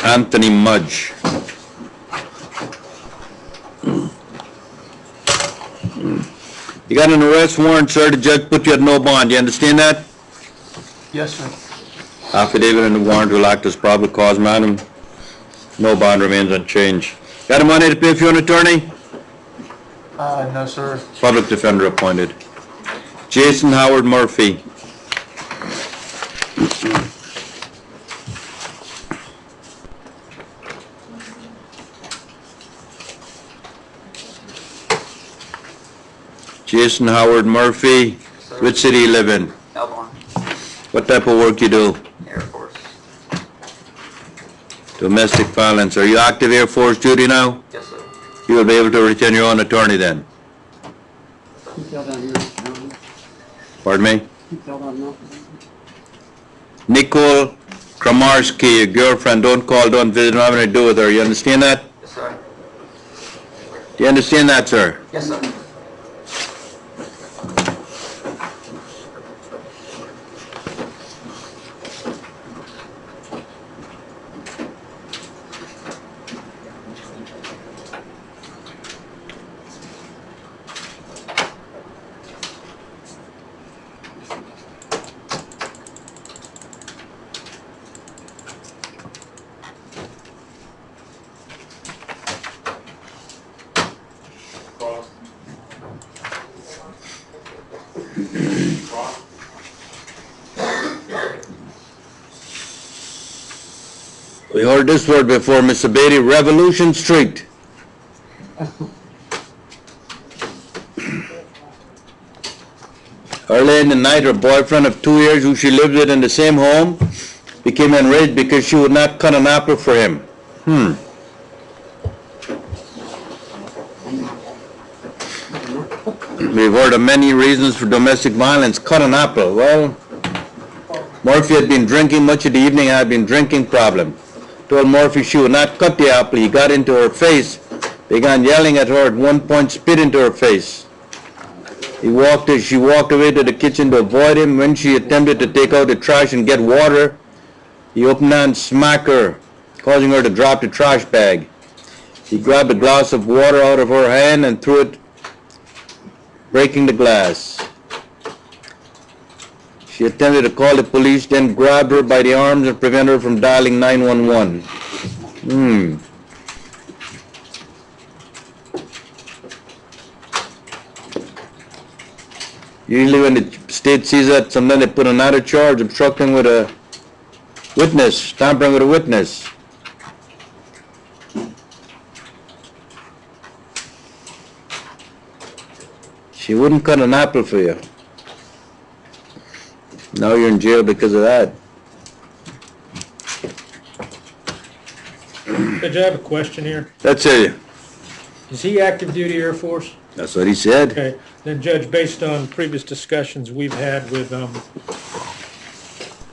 Anthony Mudge. You got an arrest warrant, sir. The judge put you at no bond. You understand that? Yes, sir. Affidavit and the warrant will act as probable cause, madam. No bond remains unchanged. Got the money to pay for your attorney? No, sir. Public defender appointed. Jason Howard Murphy. Jason Howard Murphy, which city you live in? Melbourne, What type of work you do? Air Force. Domestic violence. Are you active Air Force duty now? Yes, sir. You will be able to retain your own attorney then? Pardon me? Nicole Kramarski, your girlfriend, don't call, don't visit, don't have anything to do with her. You understand that? Yes, sir. Do you understand that, sir? Yes, sir. We heard this word before, Mr. Beatty, Revolution Street. Early in the night, her boyfriend of 2 years, who she lived with in the same home, became enraged because she would not cut an apple for him. We've heard of many reasons for domestic violence. Cut an apple. Well, Murphy had been drinking much of the evening, had been drinking problem. Told Murphy she would not cut the apple. He got into her face, began yelling at her, at one point spit into her face. She walked away to the kitchen to avoid him. When she attempted to take out the trash and get water, he opened and smacked her, causing her to drop the trash bag. He grabbed a glass of water out of her hand and threw it, breaking the glass. She attempted to call the police, then grabbed her by the arms and prevented her from dialing 911. Usually when the state sees that, sometimes they put another charge, obstructing with a witness, tampering with a witness. She wouldn't cut an apple for you. Now you're in jail because of that. Judge, I have a question here. That's it. Is he active duty Air Force? That's what he said. Okay. Then, Judge, based on previous discussions we've had with the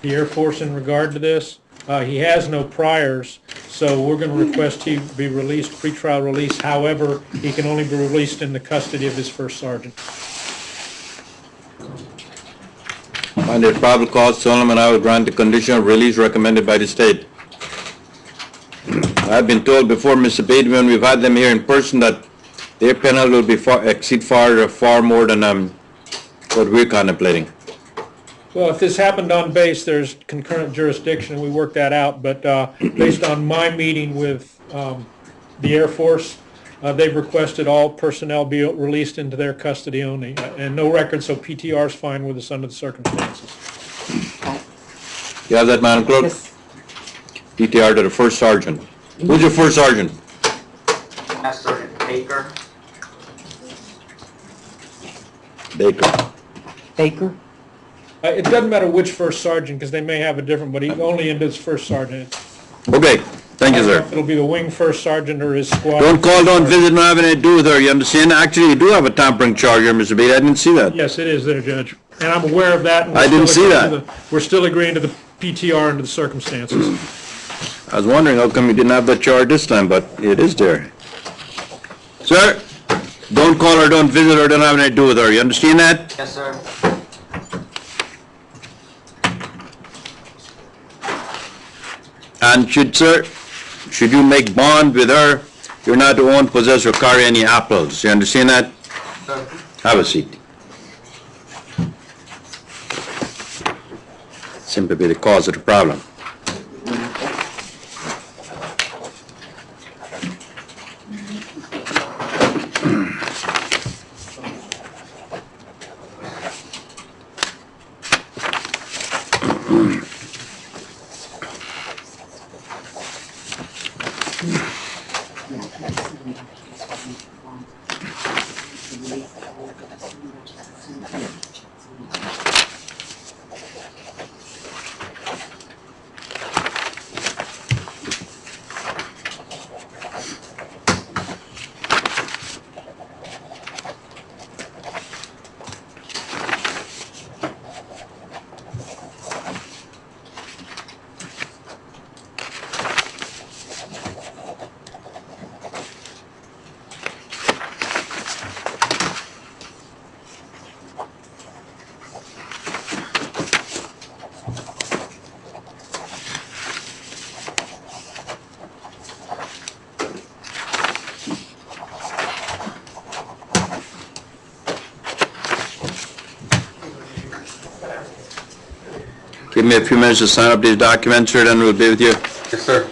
Air Force in regard to this, he has no priors, so we're going to request he be released, pretrial release. However, he can only be released in the custody of his first sergeant. Find it probable cause, Solomon, I will grant the condition of release recommended by the state. I've been told before, Mr. Beatty, when we've had them here in person, that their penalty will be exceed far more than what we're contemplating. Well, if this happened on base, there's concurrent jurisdiction, we worked that out, but based on my meeting with the Air Force, they've requested all personnel be released into their custody only, and no record, so PTR is fine with us under the circumstances. You have that, Madam Clerk? Yes. PTR to the first sergeant. Who's your first sergeant? Master Sergeant Baker. Baker? It doesn't matter which first sergeant, because they may have a different, but he only into his first sergeant. Okay, thank you, sir. It'll be the wing first sergeant or his squad. Don't call, don't visit, don't have anything to do with her, you understand? Actually, you do have a tampering charge here, Mr. Beatty. I didn't see that. Yes, it is there, Judge. And I'm aware of that. And I didn't see that. We're still agreeing to the PTR under the circumstances. I was wondering how come you didn't have that charge this time, but it is there. Sir, don't call her, don't visit her, don't have anything to do with her. You understand that? Yes, sir. And should you make bond with her, you're not to own, possess, or carry any apples. You understand that? Sir. Have a seat. Simply be the cause of the problem. Give me a few minutes to sign up these documents, sir, then we'll be with you. Yes, sir.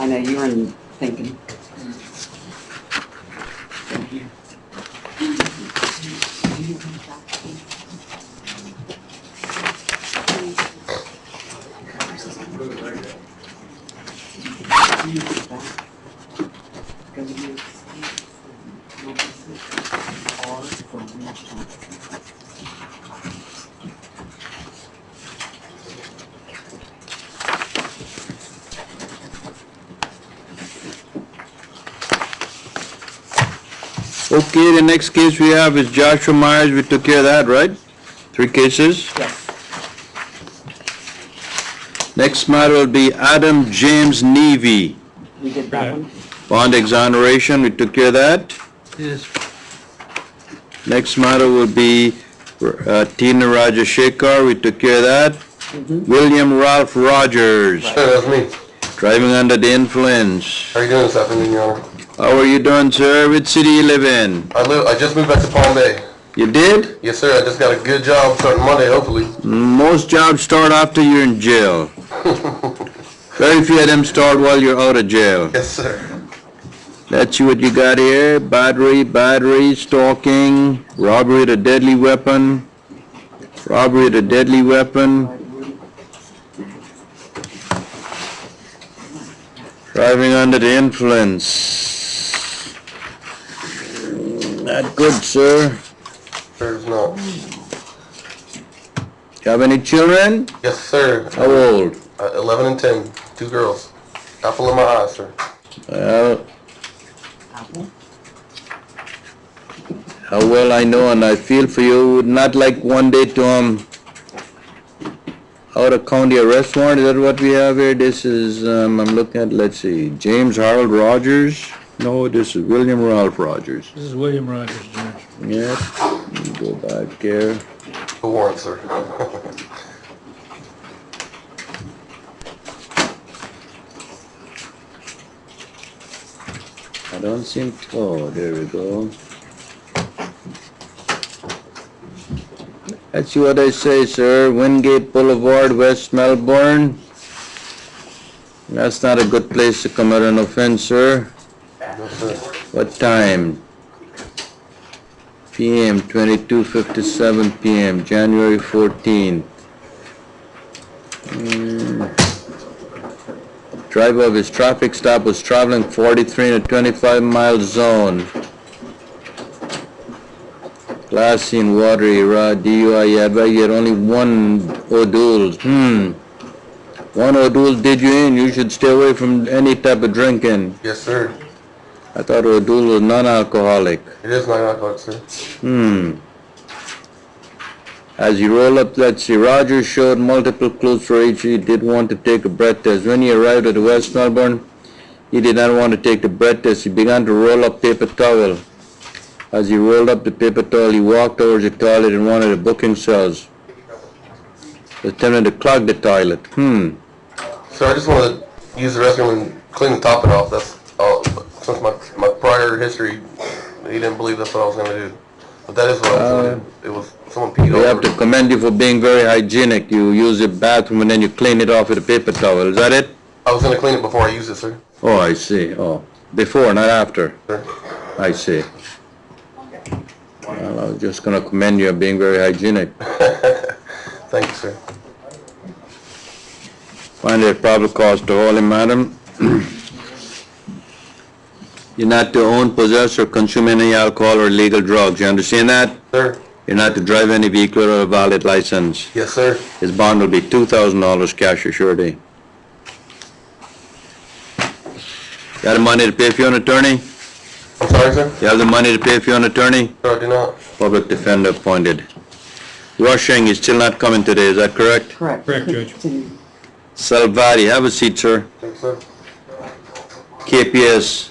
I know you were thinking. Okay, the next case we have is Joshua Myers. We took care of that, right? 3 cases? Yes. Next matter will be Adam James Nevy. We did that one. Bond exoneration, we took care of that. Yes. Next matter will be Tina Rajashekar. We took care of that. William Ralph Rogers. Hey, that's me. Driving under the influence. How are you doing this afternoon, Your Honor? How are you doing, sir? Which city you live in? I just moved back to Palm Bay. You did? Yes, sir. I just got a good job starting Monday, hopefully. Most jobs start after you're in jail. Very few of them start while you're out of jail. Yes, sir. Let's see what you got here. Battery, stalking, robbery with a deadly weapon, robbery with a deadly weapon, driving under the influence. Not good, sir. There's not. You have any children? Yes, sir. How old? 11 and 10. 2 girls. Apple in my eye, sir. Well, how well I know and I feel for you, would not like one day to out of county arrest warrant. Is that what we have here? This is I'm looking at, let's see, James Harold Rogers. No, this is William Ralph Rogers. This is William Rogers, Judge. Yep. Let me go back here. The warrant, sir. I don't seem to, oh, there we go. Let's see what I say, sir. Wingate Boulevard, West Melbourne. That's not a good place to commit an offense, sir. What time? PM, 22:57 PM, January 14th. Driver of his traffic stop was traveling 43 in a 25-mile zone. Glass scene, watery, raw, DUI, yeah, but you had only one O'Doul's. One O'Doul's did you in? You should stay away from any type of drinking. Yes, sir. I thought O'Doul was non-alcoholic. It is non-alcoholic, sir. As he rolled up, let's see, Rogers showed multiple clues for each. He did want to take a breath test. When he arrived at West Melbourne, he did not want to take the breath test. He began to roll up paper towel. As he rolled up the paper towel, he walked over to the toilet in one of the booking cells. He attempted to clog the toilet. Sir, I just want to use the restroom and clean the top it off. That's all. Since my prior history, he didn't believe that's what I was going to do. But that is what I was going to do. It was someone peed over. We have to commend you for being very hygienic. You use the bathroom and then you clean it off with a paper towel. Is that it? I was going to clean it before I used it, sir. Oh, I see. Oh, before, not after. Sir. I see. Well, I was just going to commend you for being very hygienic. Thank you, sir. Find it probable cause to hold him, madam. You're not to own, possess, or consume any alcohol or illegal drugs. You understand that? Sir. You're not to drive any vehicle or a valid license. Yes, sir. His bond will be $2,000 cash or surety. Got the money to pay for your attorney? I'm sorry, sir? You have the money to pay for your attorney? No, I do not. Public defender appointed. Rushing is still not coming today, is that correct? Correct. Correct, Judge. Salvati, have a seat, sir. Thanks, sir. KPS.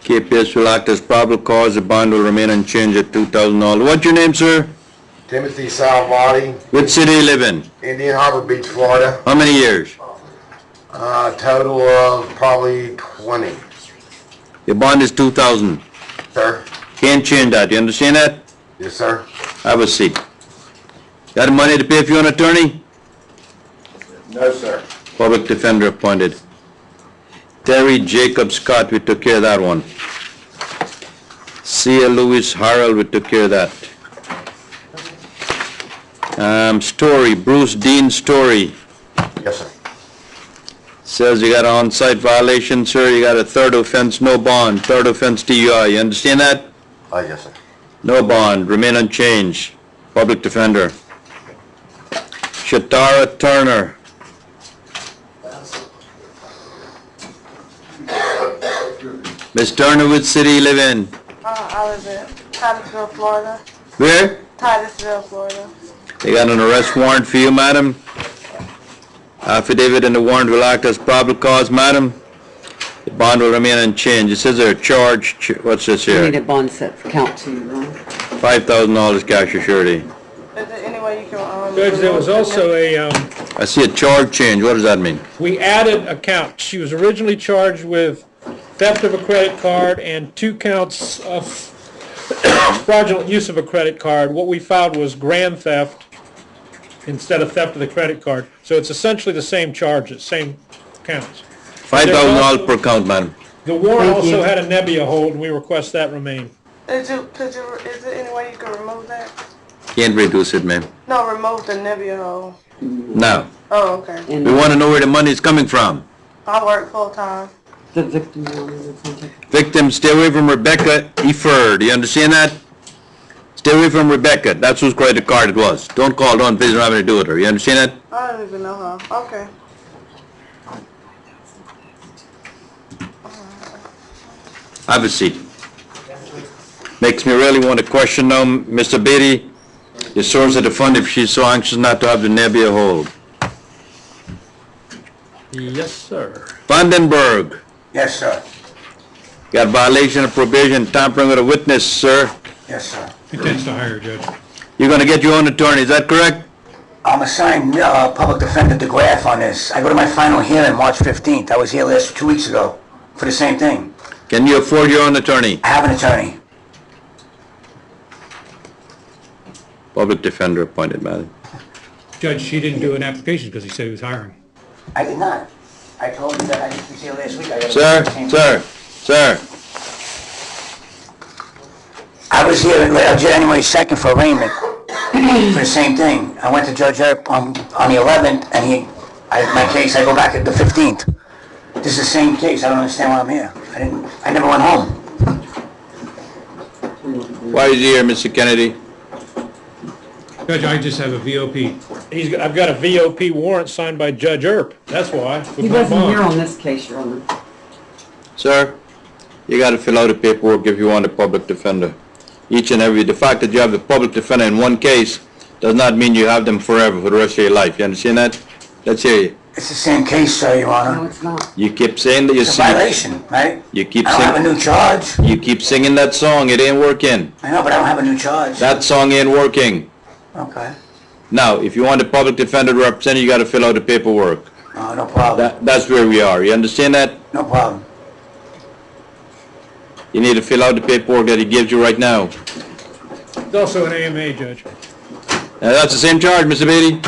KPS will act as probable cause. The bond will remain unchanged at $2,000. What's your name, sir? Timothy Salvati. Which city you live in? Indian Harbor Beach, Florida. How many years? Total of probably 20. Your bond is $2,000. Sir? Can't change that. You understand that? Yes, sir. Have a seat. Got the money to pay for your attorney? No, sir. Public defender appointed. Terry Jacob Scott, we took care of that one. Cia Lewis Harrell, we took care of that. Story, Bruce Dean Story. Yes, sir. Says you got an on-site violation, sir. You got a third offense, no bond. Third offense, DUI. You understand that? Yes, sir. No bond, remain unchanged. Public defender. Shatara Turner. Miss Turner, which city you live in? I live in Titusville, Florida. Where? Titusville, Florida. They got an arrest warrant for you, madam. Affidavit and the warrant will act as probable cause, madam. The bond will remain unchanged. It says there a charge, what's this You here? need a bond set for count 2, right? $5,000 cash or surety. Is there any way you can, Judge, there was also I see a charge change. What does that mean? we added a count. She was originally charged with theft of a credit card and 2 counts of fraudulent use of a credit card. What we filed was grand theft instead of theft of the credit card. So it's essentially the same charges, same counts. $5,000 per count, madam. The warrant Thank you. also had a nebula hold, and we request that remain. is there any way you can remove that? Can't reduce it, ma'am. No, remove the nebula hole. No. Oh, okay. We want to know where the money is coming from. I work full-time. The victim wanted to contact. Victim, stay away from Rebecca Eford. You understand that? Stay away from Rebecca. That's whose credit card it was. Don't call, don't visit, don't have anything to do with her. You understand that? I don't even know how. Okay. Have a seat. Makes me really want to question now, Mr. Beatty, the source of the fund if she's so anxious not to have the nebula hold. Yes, sir. Vandenberg. Yes, sir. Got violation of probation, tampering with a witness, sir. Yes, sir. Intends to hire, Judge. You're going to get your own attorney, is that correct? I'm assigned public defender DeGraff on this. I go to my final hearing March 15th. I was here 2 weeks ago for the same thing. Can you afford your own attorney? I have an attorney. Public defender appointed, madam. Judge, she didn't do an application because he said he was hiring. I did not. I told you that I just received last week. I got Sir. I was here on January 2nd for arraignment for the same thing. I went to Judge Earp on the 11th, and my case, I go back at the 15th. This is the same case. I don't understand why I'm here. I never went home. Why is he here, Mr. Kennedy? Judge, I just have a VOP. I've got a VOP warrant signed by Judge Earp. That's why. He wasn't here on this case, Your Honor. Sir, you got to fill out the paperwork if you want a public defender. The fact that you have a public defender in one case does not mean you have them forever for the rest of your life. You understand that? Let's hear you. It's the same case, sir, Your Honor. No, it's not. You keep saying that you're It's a violation, right? You keep I don't have a new charge. You keep singing that song. It ain't working. I know, but I don't have a new charge. That song ain't working. Okay. Now, if you want a public defender to represent you got to fill out the paperwork. Oh, no problem. That's where we are. You understand that? No problem. You need to fill out the paperwork that he gives you right now. It's also an AMA, Judge. Now, that's the same charge, Mr. Beatty.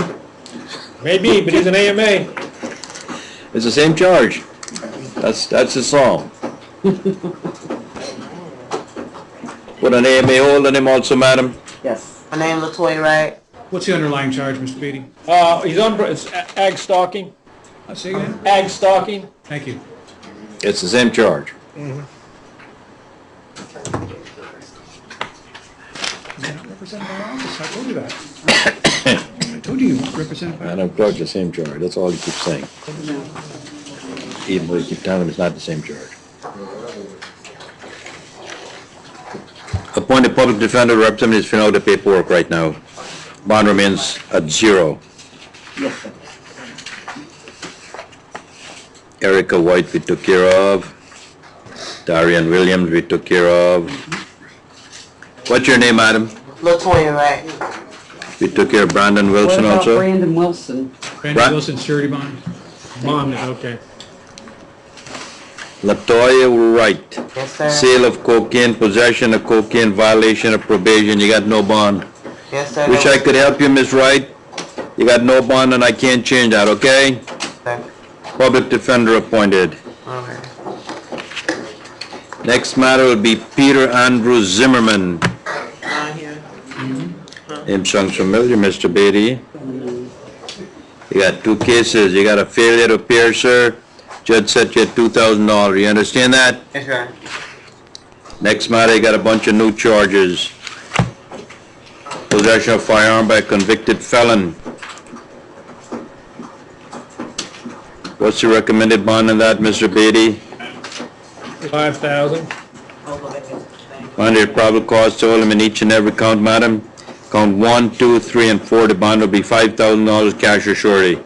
Maybe, but he's an AMA. It's the same charge. That's the song. Put an AMA hold on him also, madam. Yes. My name LaToya Wright. What's the underlying charge, Mr. Beatty? He's on, it's ag stalking. Say again? Ag stalking. Thank you. It's the same charge. Is he not represented by our office? I told you that. I told you represented by our Madam Clerk, the same charge. That's all you keep saying. Even though you keep telling him it's not the same charge. Appointed public defender representative is filling out the paperwork right now. Bond remains at 0. Yes, sir. Erica White we took care of. Darian Williams we took care of. What's your name, madam? LaToya Wright. We took care of Brandon Wilson What about also. Brandon Wilson? Brandon Wilson, surety bond. Bond, okay. LaToya Wright. Yes, sir. Sale of cocaine, possession of cocaine, violation of probation. You got no bond. Yes, sir. Wish I could help you, Miss Wright. You got no bond and I can't change that, okay? Okay. Public defender appointed. Okay. Next matter will be Peter Andrew Zimmerman. Name sounds familiar, Mr. Beatty. You got 2 cases. You got a failure to appear, sir. Judge set you at $2,000. You understand that? Yes, sir. Next matter, you got a bunch of new charges. Possession of firearm by a convicted felon. What's the recommended bond on that, Mr. Beatty? 5,000. Under probable cause to hold him in each and every count, madam. Count 1, 2, 3, and 4, the bond will be $5,000 cash or surety.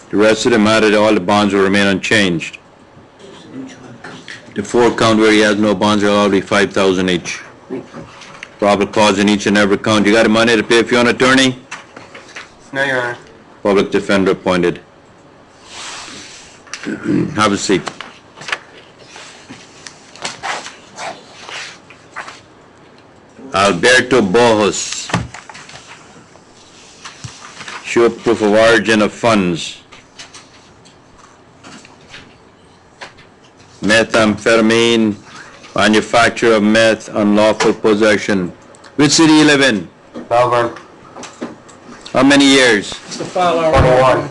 The rest of the matter, all the bonds will remain unchanged. The 4th count where he has no bonds will all be $5,000 each. Probable cause in each and every count. You got the money to pay for your own attorney? No, Your Honor. Public defender appointed. Have a seat. Alberto Bojos. Show proof of origin of funds. Methamphetamine, manufacture of meth, unlawful possession. Which city you live in? Brevard. How many years? It's the file ROR. 21.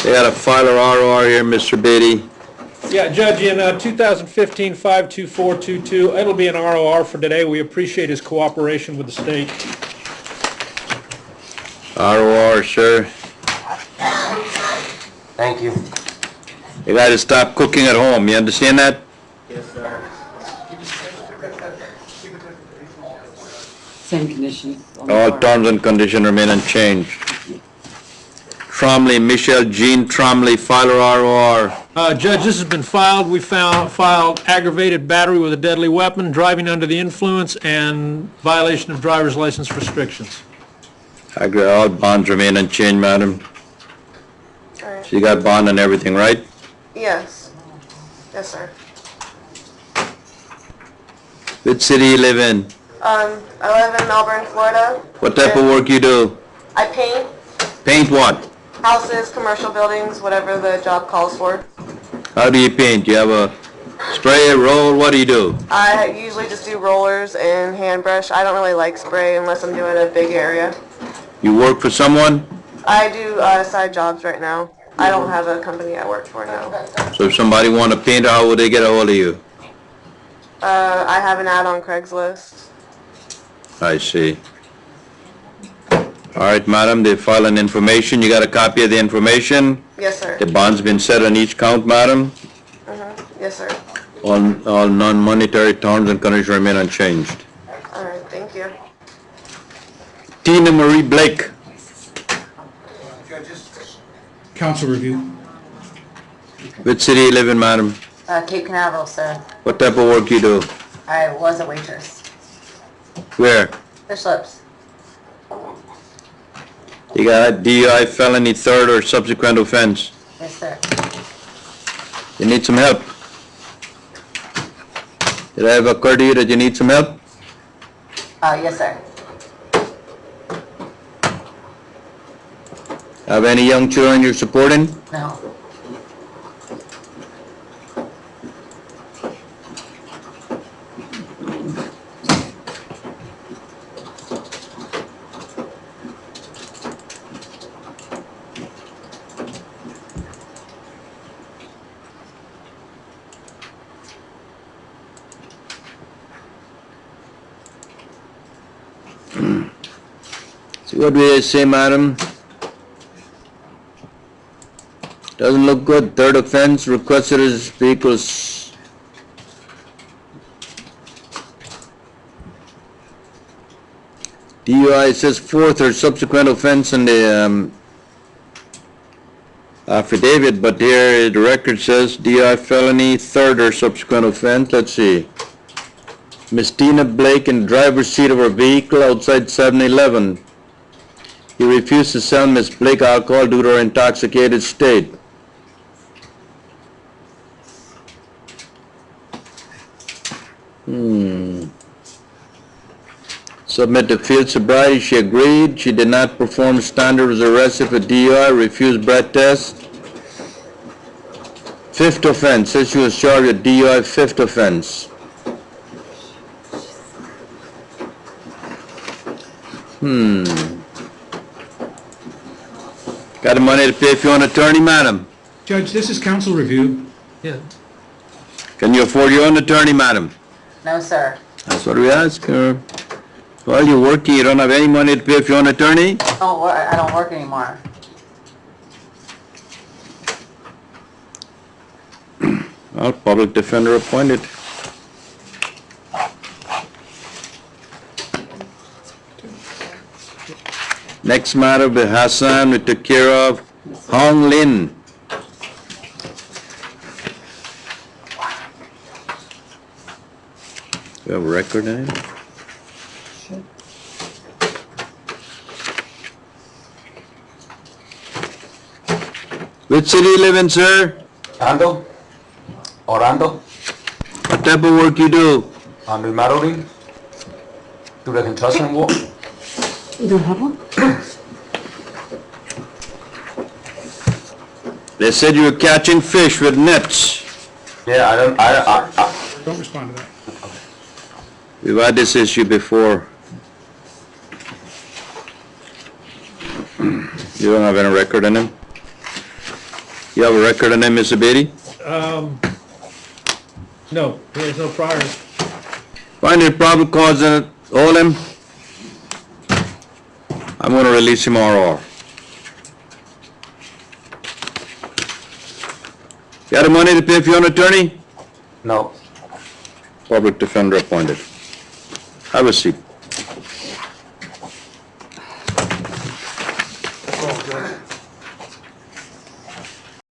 They got a filer ROR here, Mr. Beatty. Yeah, Judge, in 2015-52422, it'll be an ROR for today. We appreciate his cooperation with the state. ROR, sir. Thank you. You gotta stop cooking at home, you understand that? Yes, sir. Same conditions. All terms and conditions remain unchanged. Tromley, Michelle Jean Tromley, filer ROR. Judge, this has been filed. We filed aggravated battery with a deadly weapon, driving under the influence, and violation of driver's license restrictions. All bonds remain unchanged, madam. All right. So you got bond and everything, right? Yes. Yes, sir. Which city you live in? I live in Melbourne, Florida. What type of work you do? I paint Paint what? houses, commercial buildings, whatever the job calls for. How do you paint? You have a spray, roll, what do you do? I usually just do rollers and hand brush. I don't really like spray unless I'm doing a big area. You work for someone? I do side jobs right now. I don't have a company I work for now. So if somebody want to paint, how would they get a hold of you? I have an ad on Craigslist. I see. All right, madam, they file an information. You got a copy of the information? Yes, sir. The bond's been set on each count, madam. Yes, sir. All non-monetary terms and conditions remain unchanged. All right, thank you. Tina Marie Blake. Council review. Which city you live in, madam? Cape Canaveral, sir. What type of work you do? I was a waitress. Where? Fish lips. You got a DUI, felony, third or subsequent offense. Yes, sir. You need some help. Did I ever occur to you that you need some help? Yes, sir. Have any young children you're supporting? No. See what we say, madam? Doesn't look good. Third offense, requested his vehicles. DUI says fourth or subsequent offense in the affidavit, but here the record says DUI felony, third or subsequent offense. Let's see. Miss Tina Blake in the driver's seat of her vehicle outside 7-Eleven. He refused to sell Miss Blake alcohol due to her intoxicated state. Submit to field sobriety. She agreed. She did not perform standard, was arrested for DUI, refused breath test. Fifth offense. Says she was charged with DUI, fifth offense. Got the money to pay for your own attorney, madam? Judge, this is council review. Yeah. Can you afford your own attorney, madam? No, sir. That's what we ask her. While you're working, you don't have any money to pay for your own attorney? I don't work anymore. Well, public defender appointed. Next matter, the Hassan, we took care of. Hong Lin. You have a record in it? Which city you live in, sir? Orlando. What type of work you do? I'm remodeling. Do the construction work. You don't have one? They said you were catching fish with nets. Yeah, I Don't respond to that. We've had this issue before. You don't have any record on him? You have a record on him, Mr. Beatty? No, there's no priors. Find the probable cause and hold him. I'm going to release him RR. You got the money to pay for your own attorney? No. Public defender appointed. Have a seat.